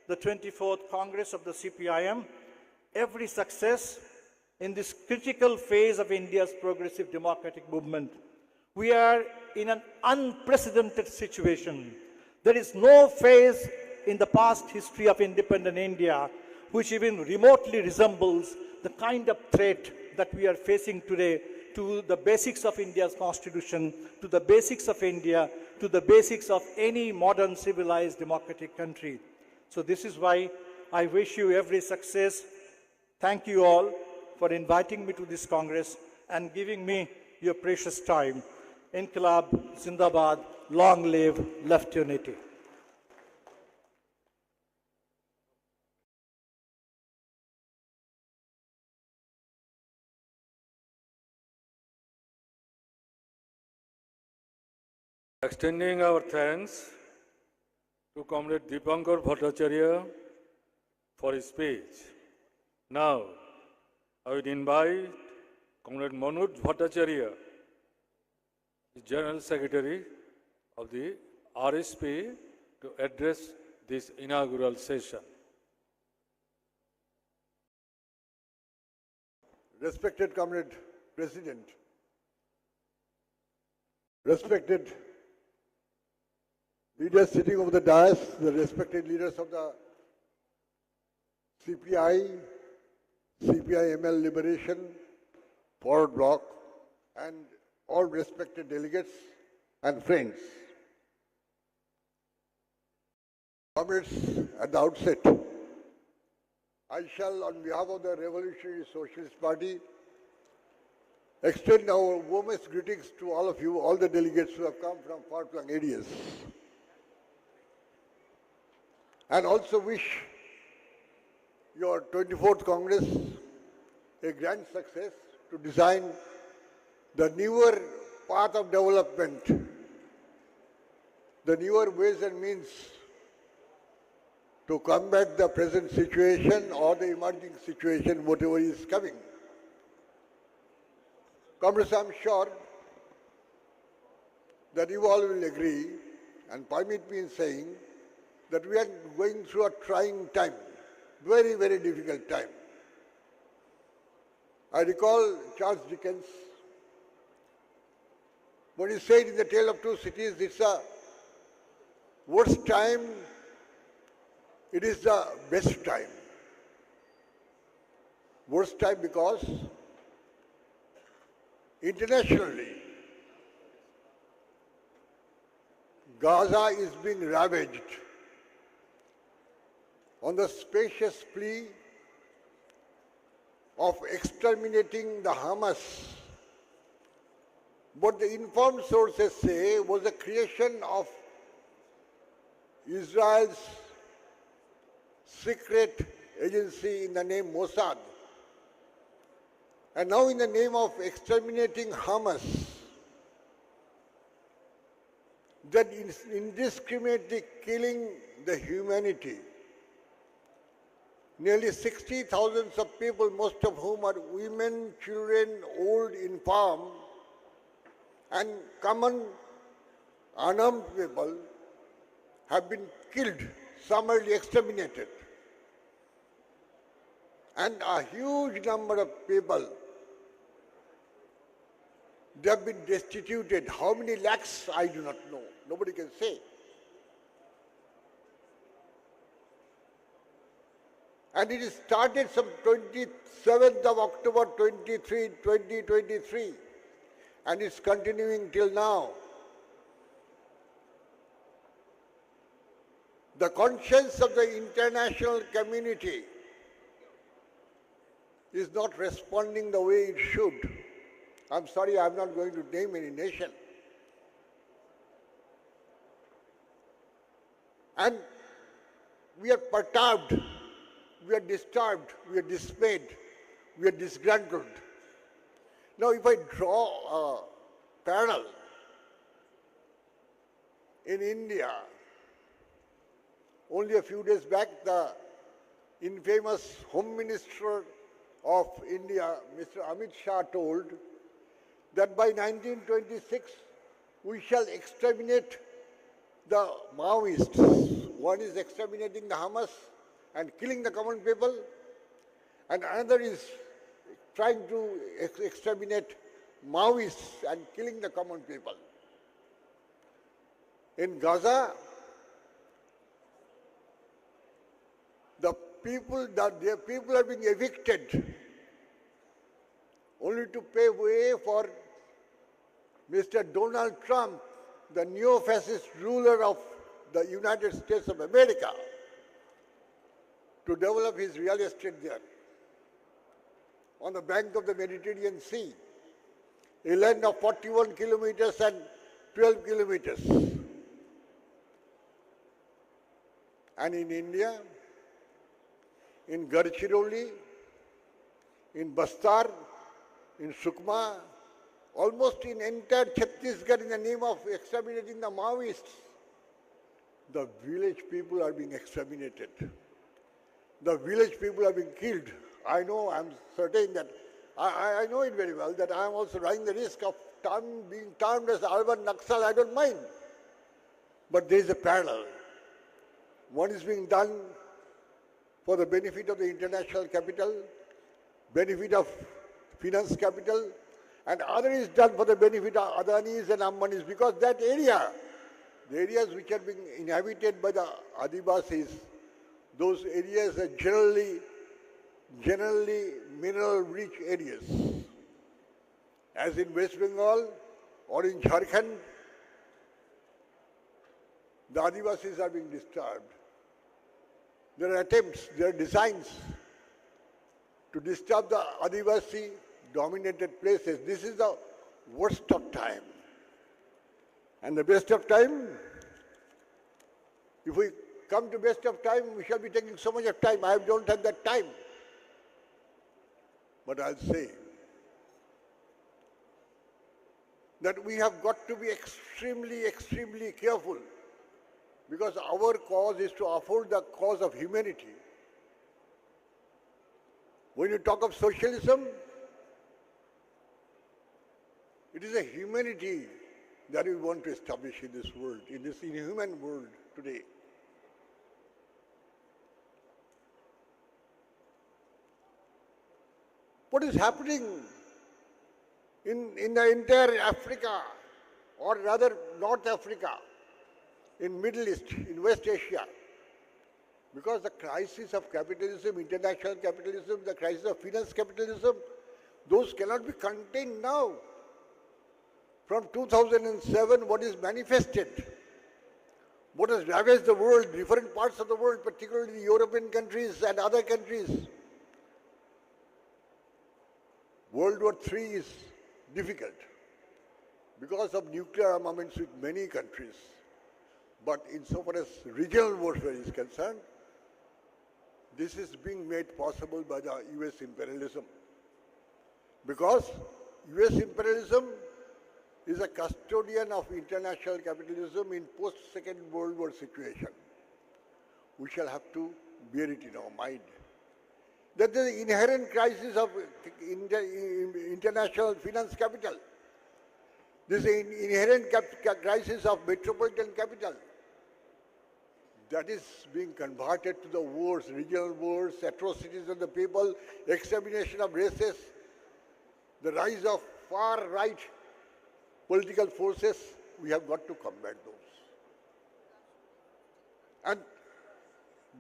the 24th Congress of the CPIM every success in this critical phase of India's progressive democratic movement, We are in an unprecedented situation. There is no phase in the past history of independent India which even remotely resembles the kind of threat that we are facing today to the basics of India's constitution, to the basics of India, to the basics of any modern civilized democratic country. So this is why I wish you every success. Thank you all for inviting me to this Congress and giving me your precious time. Inqilab Zindabad, long live left unity. Extending our thanks to Comrade Dipankar Bhattacharya for his speech. Now, I would invite Comrade Manoj Bhattacharya, the General Secretary of the RSP, to address this inaugural session. Respected Comrade President, respected leaders sitting over the dais, the respected leaders of the CPI, CPIML Liberation, Forward Bloc, and all respected delegates and friends. Comrades, at the outset, I shall, on behalf of the Revolutionary Socialist Party, extend our warmest greetings to all of you, all the delegates who have come from far-flung areas. And also wish your 24th Congress a grand success to design the newer path of development, the newer ways and means to combat the present situation or the emerging situation, whatever is coming. Comrades, I am sure that you all will agree and permit me in saying that we are going through a trying time, very, very difficult time. I recall Charles Dickens, when he said in The Tale of Two Cities, it's a worst time, it is the best time. Worst time because internationally, Gaza is being ravaged on the spacious plea of exterminating the Hamas. What the informed sources say was the creation of Israel's secret agency in the name Mossad. And now in the name of exterminating Hamas, that is indiscriminately killing the humanity. Nearly 60,000 of people, most of whom are women, children, old, infirm, and common unarmed people have been killed, summarily exterminated. And a huge number of people, they have been destituted. How many lakhs, I do not know. Nobody can say. And it started some 27th of October 2023, and it's continuing till now. The conscience of the international community is not responding the way it should. I'm sorry, I'm not going to name any nation. And we are perturbed, we are disturbed, we are dismayed, we are disgruntled. Now, if I draw a parallel, in India, only a few days back, the infamous Home Minister of India, Mr. Amit Shah, told that by 1926, we shall exterminate the Maoists. One is exterminating the Hamas and killing the common people, and another is trying to exterminate Maoists and killing the common people. In Gaza, the people are being evicted only to pay way for Mr. Donald Trump, the neo-fascist ruler of the United States of America, to develop his real estate there on the bank of the Mediterranean Sea, a land of 41 kilometers and 12 kilometers. And in India, in Gadchiroli, in Bastar, in Sukma, almost in entire Chhattisgarh, in the name of exterminating the Maoists, the village people are being exterminated. The village people are being killed. I know, I'm certain that, I know it very well, that I am also running the risk of being termed as urban Naxal. I don't mind. But there is a parallel. One is being done for the benefit of the international capital, benefit of finance capital, and other is done for the benefit of Adanis and Ambanis, because that area, the areas which are being inhabited by the Adivasis, those areas are generally mineral-rich areas. As in West Bengal or in Jharkhand, the Adivasis are being disturbed. There are attempts, there are designs to disturb the Adivasi-dominated places. This is the worst of time. And the best of time, if we come to best of time, we shall be taking so much of time. I don't have that time. But I'll say that we have got to be extremely careful, because our cause is to afford the cause of humanity. When you talk of socialism, it is a humanity that we want to establish in this world, in this inhuman world today. What is happening in the entire Africa, or rather North Africa, in Middle East, in West Asia? Because the crisis of capitalism, international capitalism, the crisis of finance capitalism, those cannot be contained now. From 2007, what is manifested, what has ravaged the world, different parts of the world, particularly the European countries and other countries. World War III is difficult because of nuclear armaments with many countries. But insofar as regional warfare is concerned, this is being made possible by the US imperialism. Because US imperialism is a custodian of international capitalism in post-Second World War situation. We shall have to bear it in our mind. That there is an inherent crisis of international finance capital. There is an inherent crisis of metropolitan capital. That is being converted to the wars, regional wars, atrocities of the people, extermination of races, the rise of far-right political forces. We have got to combat those. And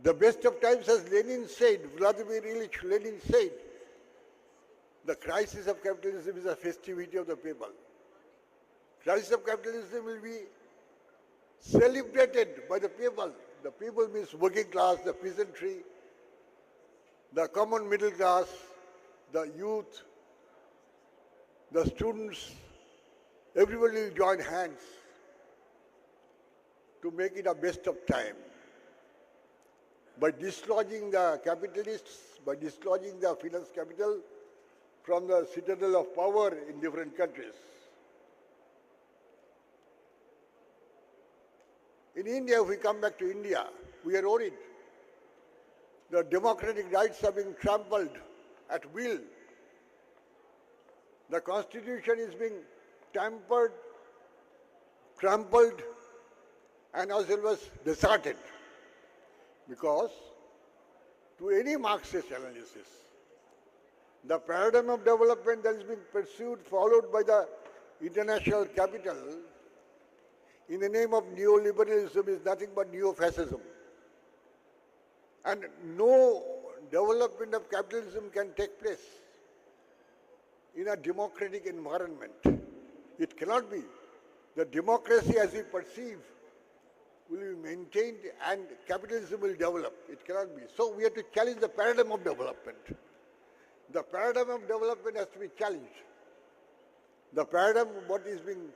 the best of times, as Lenin said, Vladimir Ilyich Lenin said, the crisis of capitalism is a festivity of the people. Crisis of capitalism will be celebrated by the people. The people means working class, the peasantry, the common middle class, the youth, the students. Everybody will join hands to make it a best of time. By dislodging the capitalists, by dislodging the finance capital from the citadel of power in different countries. In India, if we come back to India, we are worried. The democratic rights are being trampled at will. The constitution is being tampered, trampled, and as well as deserted. Because to any Marxist analysis, The paradigm of development that is being pursued, followed by the international capital in the name of neoliberalism is nothing but neo-fascism. And no development of capitalism can take place in a democratic environment. It cannot be. The democracy as we perceive will be maintained and capitalism will develop. It cannot be. So we have to challenge the paradigm of development. The paradigm of development has to be challenged. The paradigm, what is being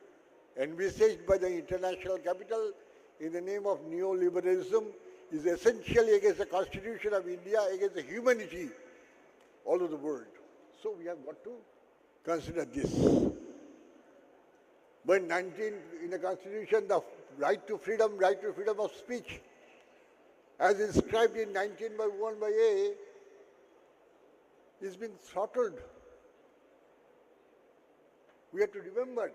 envisaged by the international capital in the name of neoliberalism, is essentially against the constitution of India, against the humanity all over the world. So we have got to consider this. But in the constitution, the right to freedom of speech, as inscribed in 19(1)(a), is being throttled. We have to remember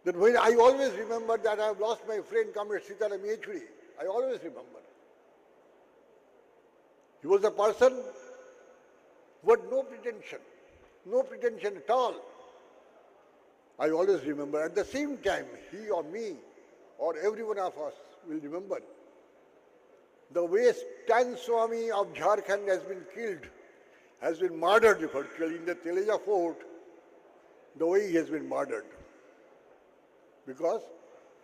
that when I always remember that I have lost my friend, comrade Sitaram Yechury. I always remember. He was a person who had no pretension at all. I always remember. At the same time, he or me or every one of us will remember the way Stan Swami of Jharkhand has been killed, has been murdered virtually in the Teleja fort, the way he has been murdered. Because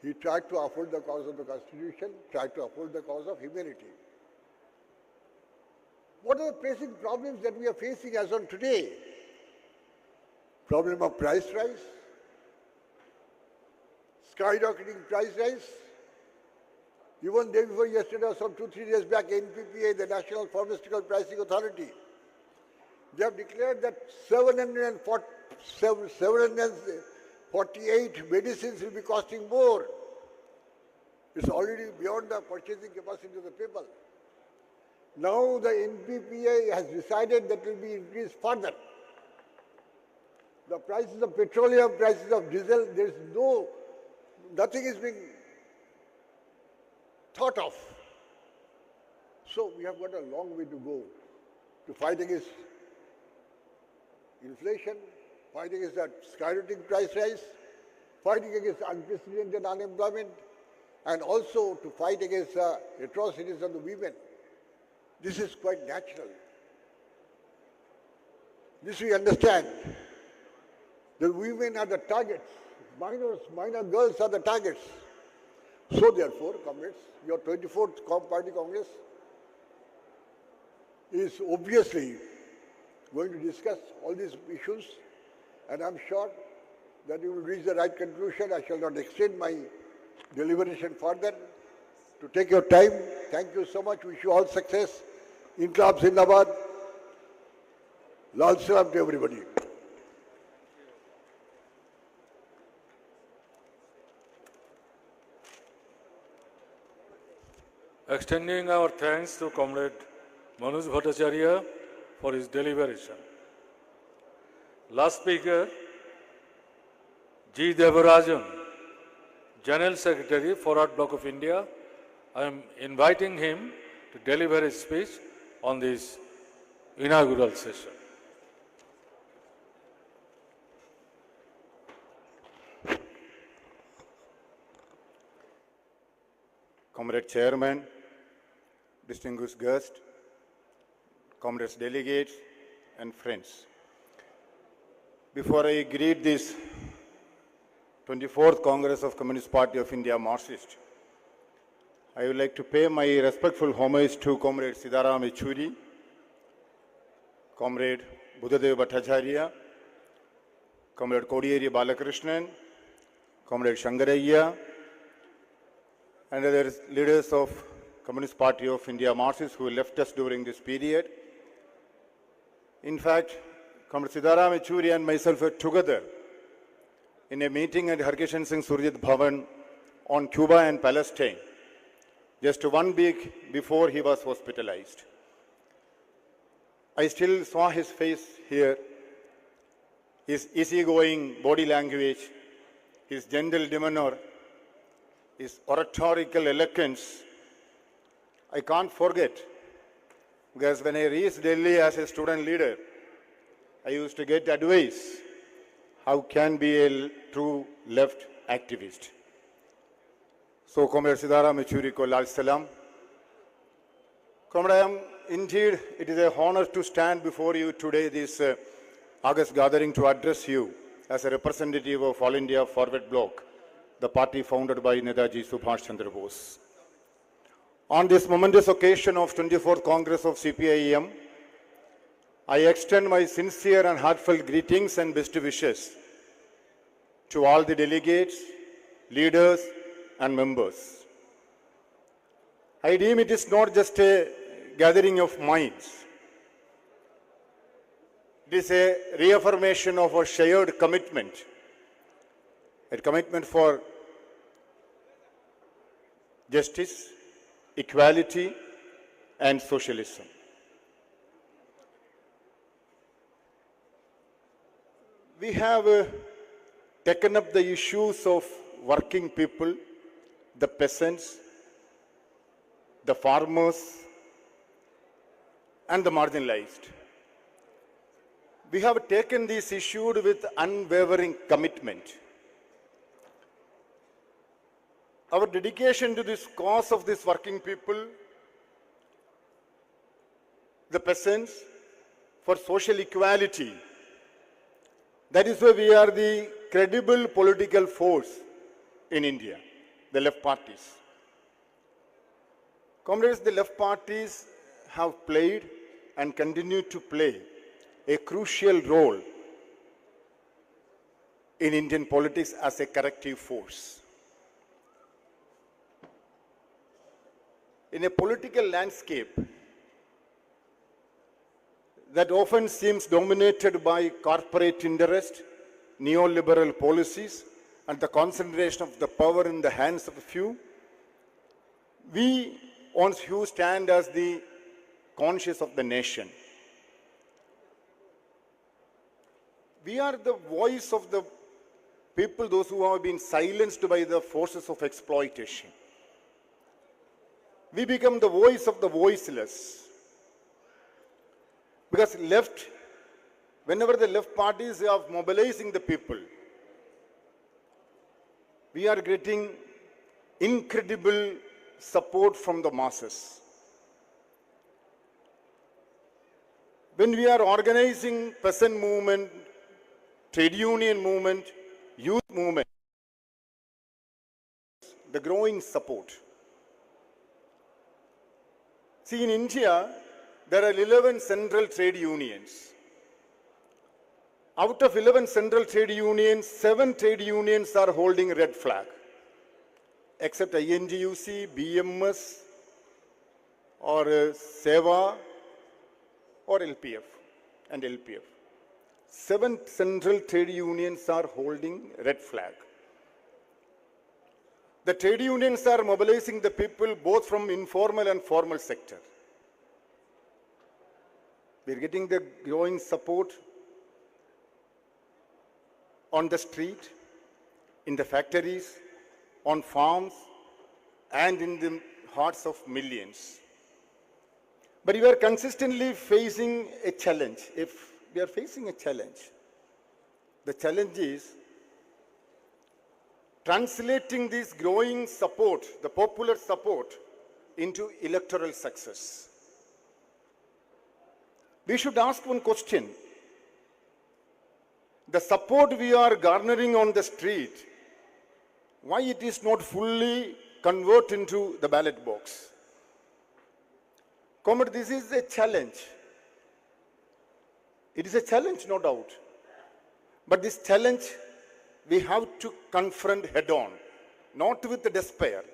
he tried to uphold the cause of the Constitution, tried to uphold the cause of humanity. What are the pressing problems that we are facing as on today? Problem of price rise, skyrocketing price rise. Even day before yesterday, or some 2-3 days back, NPPA, the National Pharmaceutical Pricing Authority, they have declared that 748 medicines will be costing more. It's already beyond the purchasing capacity of the people. Now the NPPA has decided that it will be increased further. The prices of petroleum, prices of diesel, there is nothing is being thought of. So we have got a long way to go to fight against inflation, fight against that skyrocketing price rise, fighting against unprecedented unemployment, and also to fight against the atrocities of the women. This is quite natural. This we understand. The women are the targets. Minor girls are the targets. So therefore, comrades, your 24th Party Congress is obviously going to discuss all these issues, and I'm sure that you will reach the right conclusion. I shall not extend my deliberation further. To take your time, thank you so much. Wish you all success. Inqilab Zindabad. Lal Salam to everybody. Extending our thanks to Comrade Manoj Bhattacharya for his deliberation. Last speaker, G. Devarajan, General Secretary, Forward Bloc of India. I am inviting him to deliver his speech on this inaugural session. Comrade Chairman, distinguished guests, comrades delegates, and friends. Before I greet this 24th Congress of Communist Party of India Marxist, I would like to pay my respectful homage to Comrade Sitaram Yechury, Comrade Buddhadev Bhattacharya, Comrade Kodiyeri Balakrishnan, Comrade Shangarayya, and other leaders of Communist Party of India Marxists who left us during this period. In fact, Comrade Sitaram Yechury and myself were together in a meeting at Harkishan Singh Surjit Bhavan on Cuba and Palestine, just 1 week before he was hospitalized. I still saw his face here, his easygoing body language, his gentle demeanor, his oratorical eloquence. I can't forget Because when I reached Delhi as a student leader, I used to get advice how can be a true left activist. So, Comrade Sitaram, Yechury ko Lal Salam. Comrade, indeed, it is an honor to stand before you today, this August gathering, to address you as a representative of All India Forward Bloc, the party founded by Netaji Subhash Chandra Bose. On this momentous occasion of 24th Congress of CPIM, I extend my sincere and heartfelt greetings and best wishes to all the delegates, leaders, and members. I deem it is not just a gathering of minds. It is a reaffirmation of a shared commitment, a commitment for justice, equality, and socialism. We have taken up the issues of working people, the peasants, the farmers, and the marginalized. We have taken these issues with unwavering commitment. Our dedication to this cause of these working people, the peasants, for social equality, that is why we are the credible political force in India, the left parties. Comrades, the left parties have played and continue to play a crucial role in Indian politics as a corrective force. In a political landscape that often seems dominated by corporate interest, neoliberal policies, and the concentration of the power in the hands of a few, we once who stand as the conscience of the nation. We are the voice of the people, those who have been silenced by the forces of exploitation. We become the voice of the voiceless. Because left, whenever the left parties are mobilizing the people, we are getting incredible support from the masses. When we are organizing peasant movement, trade union movement, youth movement, the growing support. See, in India, there are 11 central trade unions. Out of 11 central trade unions, 7 trade unions are holding red flag, except INGUC, BMS, or SEVA, or LPF and LPF. 7 central trade unions are holding red flag. The trade unions are mobilizing the people both from informal and formal sector. We are getting the growing support on the street, in the factories, on farms, and in the hearts of millions. But we are consistently facing a challenge. If we are facing a challenge, the challenge is translating this growing support, the popular support, into electoral success. We should ask one question. The support we are garnering on the street, why it is not fully converted into the ballot box? Comrade, this is a challenge. It is a challenge, no doubt. But this challenge we have to confront head on, not with despair,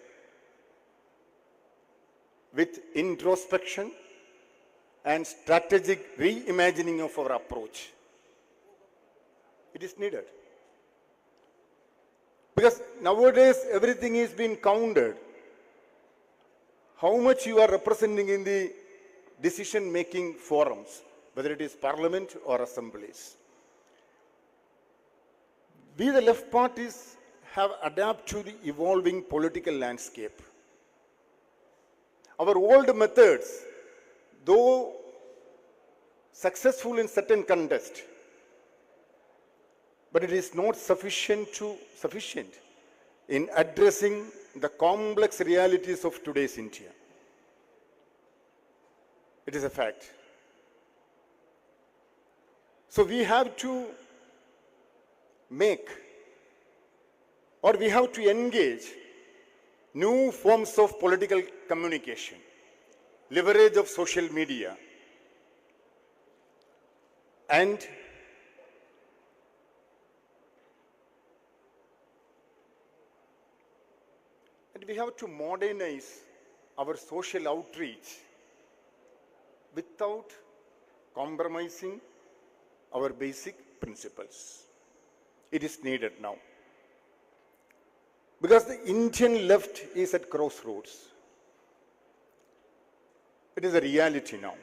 with introspection and strategic reimagining of our approach. It is needed. Because nowadays everything is being counted. How much you are representing in the decision-making forums, whether it is parliament or assemblies. We, the left parties, have adapted to the evolving political landscape. Our old methods, though successful in certain context, but it is not sufficient in addressing the complex realities of today's India. It is a fact. So we have to make, or we have to engage new forms of political communication, leverage of social media, and we have to modernize our social outreach without compromising our basic principles. It is needed now. Because the Indian left is at crossroads. It is a reality now.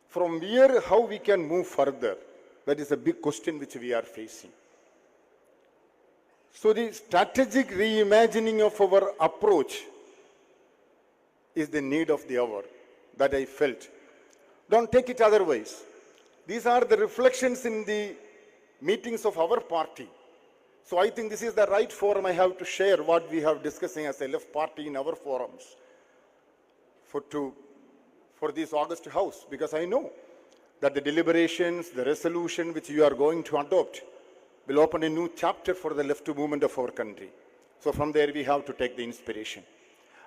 From here, how we can move further, that is a big question which we are facing. So the strategic reimagining of our approach is the need of the hour that I felt. Don't take it otherwise. These are the reflections in the meetings of our party. So I think this is the right forum I have to share what we have discussing as a left party in our forums for this August House, because I know that the deliberations, the resolution which you are going to adopt will open a new chapter for the left movement of our country. So from there we have to take the inspiration.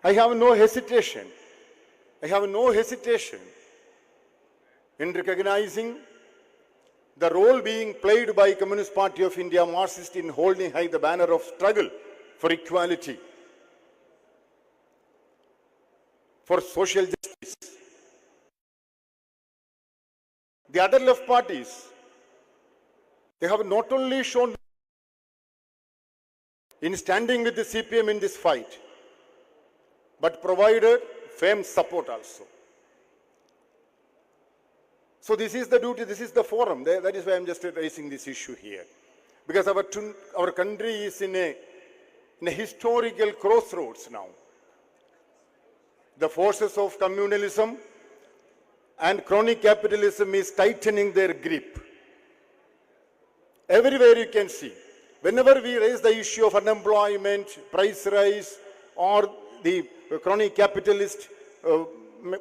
I have no hesitation in recognizing the role being played by Communist Party of India, Marxist, in holding high the banner of struggle for equality, for social justice. The other left parties, they have not only shown in standing with the CPIM in this fight, but provided firm support also. So this is the duty, this is the forum. That is why I'm just raising this issue here. Because our country is in a historical crossroads now. The forces of communalism and crony capitalism is tightening their grip. Everywhere you can see. Whenever we raise the issue of unemployment, price rise, or the crony capitalist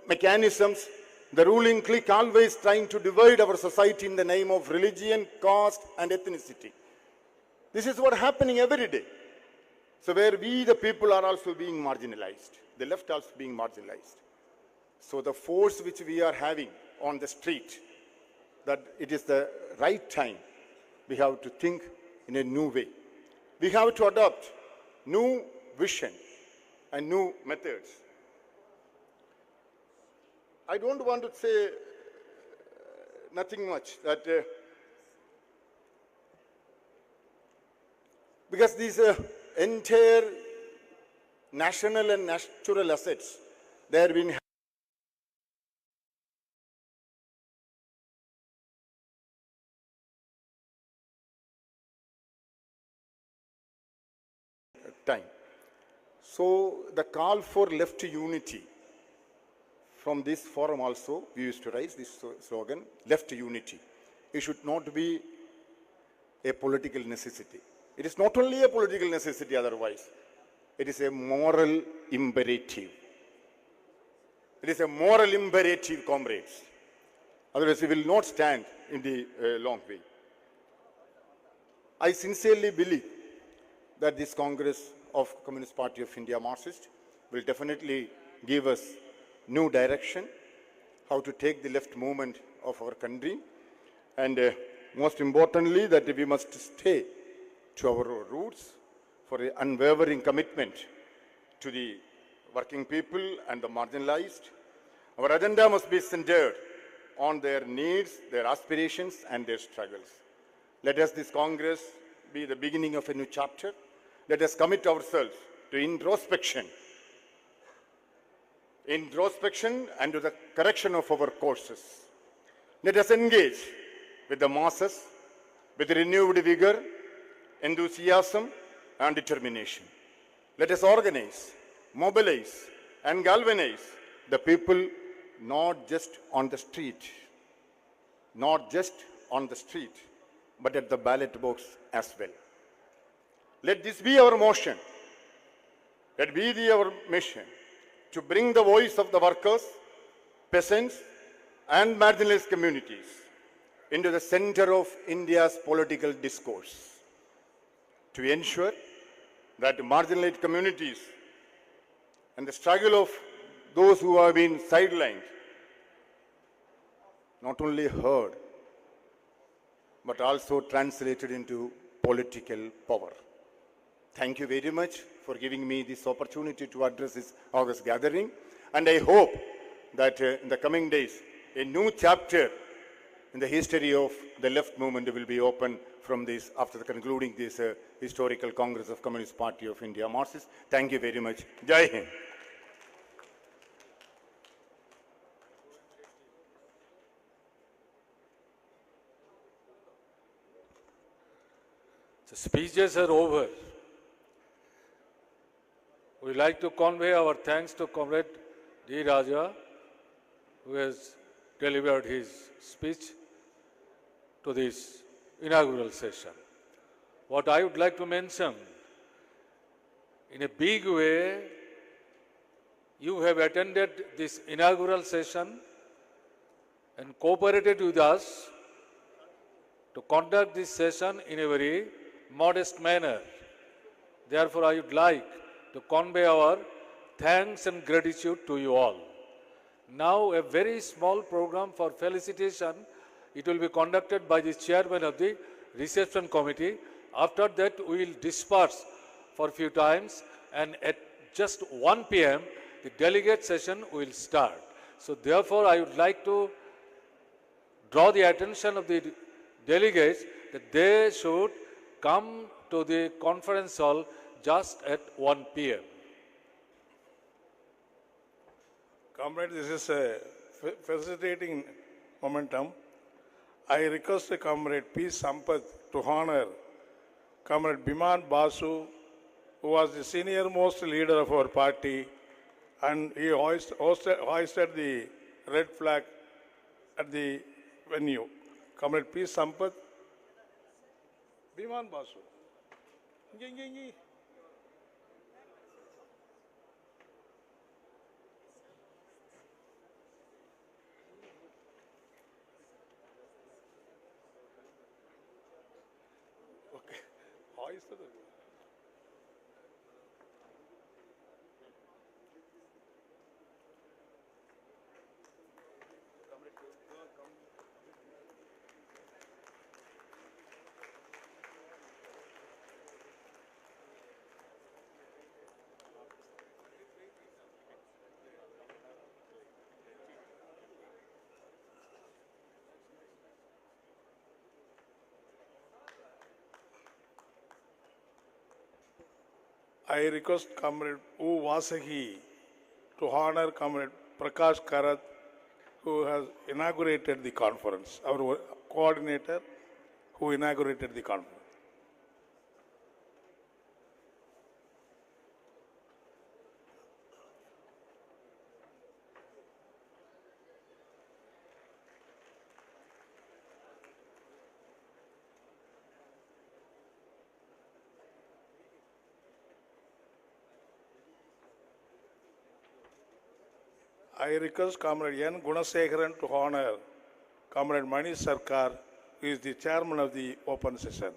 mechanisms, the ruling clique always trying to divide our society in the name of religion, caste, and ethnicity. This is what's happening every day. So where we, the people, are also being marginalized. The left also being marginalized. So the force which we are having on the street, that it is the right time. We have to think in a new way. We have to adopt new vision and new methods. I don't want to say nothing much, that because these entire national and natural assets, they have been time. So the call for left unity, from this forum also, we used to raise this slogan, left unity. It should not be a political necessity. It is not only a political necessity otherwise. It is a moral imperative. It is a moral imperative, comrades. Otherwise, we will not stand in the long way. I sincerely believe that this Congress of Communist Party of India, Marxist, will definitely give us new direction, how to take the left movement of our country, and most importantly, that we must stay to our roots for an unwavering commitment to the working people and the marginalized. Our agenda must be centered on their needs, their aspirations, and their struggles. Let us, this Congress, be the beginning of a new chapter. Let us commit ourselves to introspection and to the correction of our courses. Let us engage with the masses with renewed vigor, enthusiasm, and determination. Let us organize, mobilize, and galvanize the people not just on the street, not just on the street, but at the ballot box as well. Let this be our motion. Let it be our mission to bring the voice of the workers, peasants, and marginalized communities into the center of India's political discourse, to ensure that marginalized communities and the struggle of those who have been sidelined not only heard, but also translated into political power. Thank you very much for giving me this opportunity to address this August gathering. And I hope that in the coming days, a new chapter in the history of the left movement will be opened from this, after concluding this historical Congress of Communist Party of India Marxists. Thank you very much. Jai Hind. The speeches are over. We would like to convey our thanks to Comrade D. Raja, who has delivered his speech to this inaugural session. What I would like to mention, in a big way, you have attended this inaugural session and cooperated with us to conduct this session in a very modest manner. Therefore, I would like to convey our thanks and gratitude to you all. Now, a very small program for felicitation. It will be conducted by the chairman of the reception committee. After that, we will disperse for a few times, and at just 1 p.m., the delegate session will start. So therefore, I would like to draw the attention of the delegates that they should come to the conference hall just at 1 p.m. Comrade, this is a facilitating momentum. I request Comrade P. Sampath to honor Comrade Biman Basu, who was the senior most leader of our party, and he hoisted the red flag at the venue. Comrade P. Sampath. Biman Basu. Okay. Hoisted it. I request Comrade U. Vasahi to honor Comrade Prakash Karat, who has inaugurated the conference, our coordinator who inaugurated the conference. I request Comrade N. Gunasekharan to honor Comrade Mani Sarkar, who is the chairman of the open session.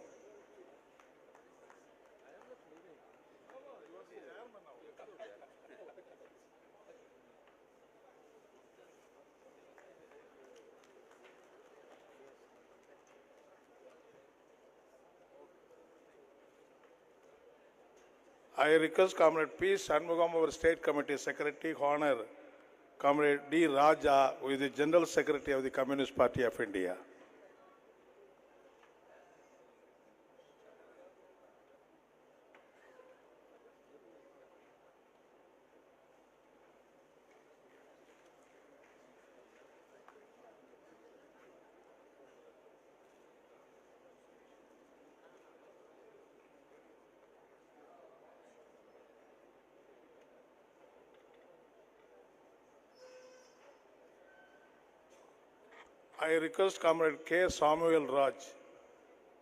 I request Comrade P. Shanmugam, our State Committee Secretary, honor Comrade D. Raja, who is the General Secretary of the Communist Party of India. I request Comrade K. Samuel Raj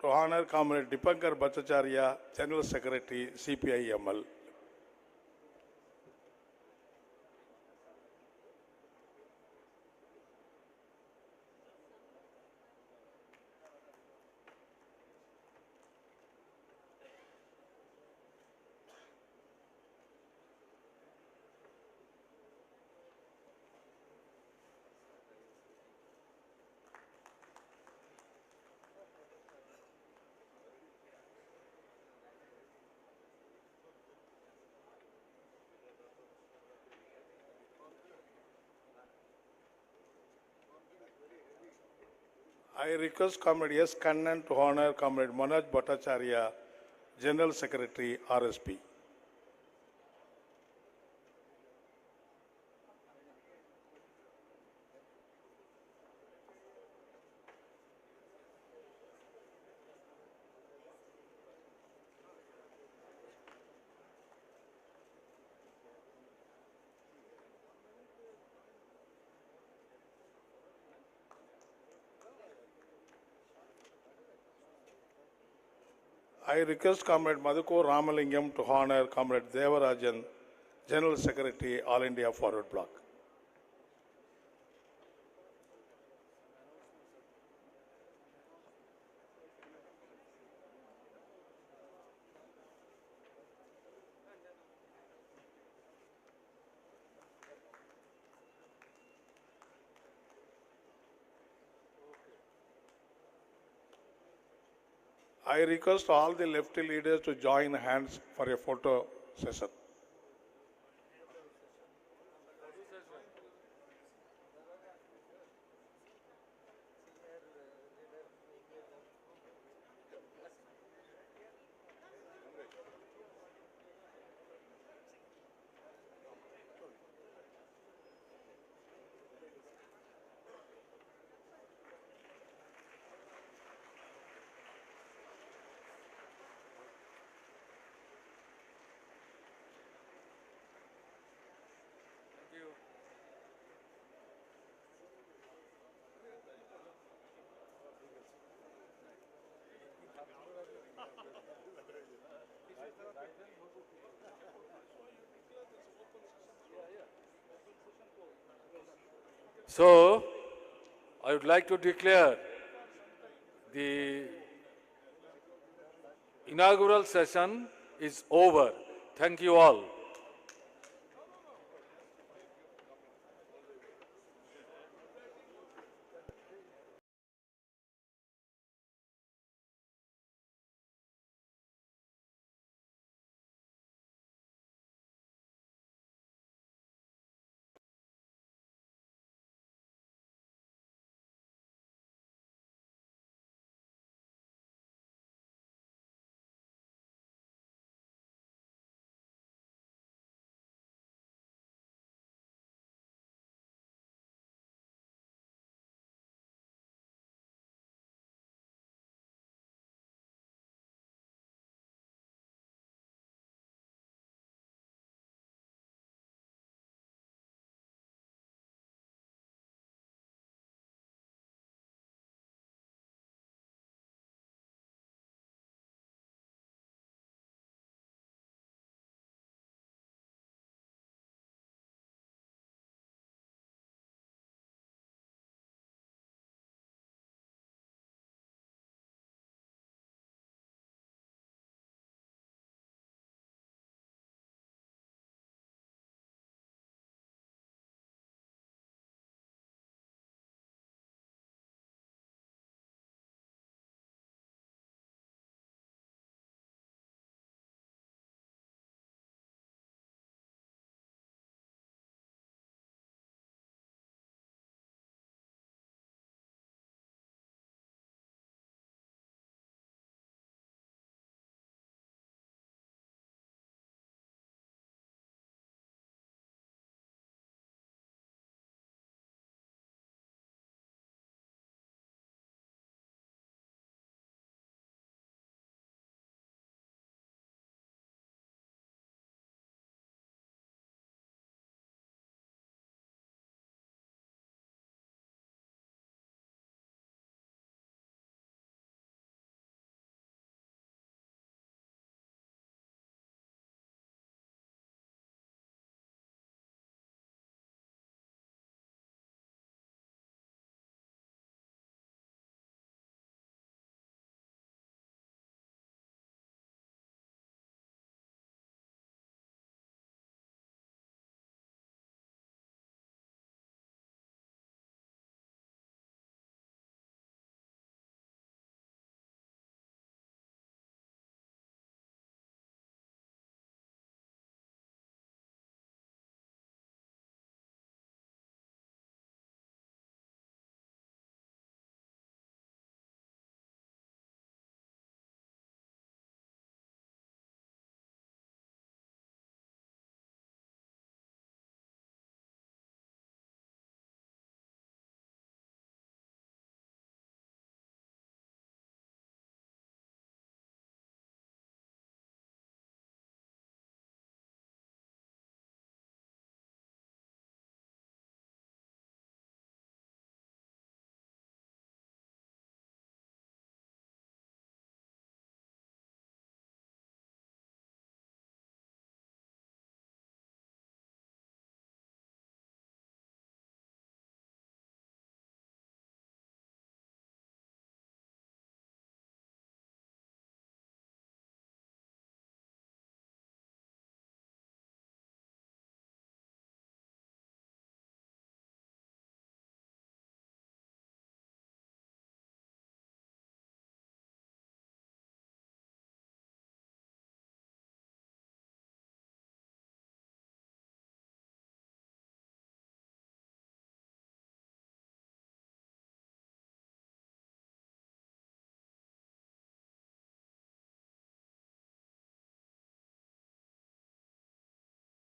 to honor Comrade Dipankar Bhattacharya, General Secretary, CPIML. I request Comrade S. Kannan to honor Comrade Manoj Bhattacharya, General Secretary, RSP. I request Comrade Madhuko Ramalingam to honor Comrade Devarajan, General Secretary, All India Forward Bloc. I request all the lefty leaders to join hands for a photo session. So, I would like to declare the inaugural session is over. Thank you all.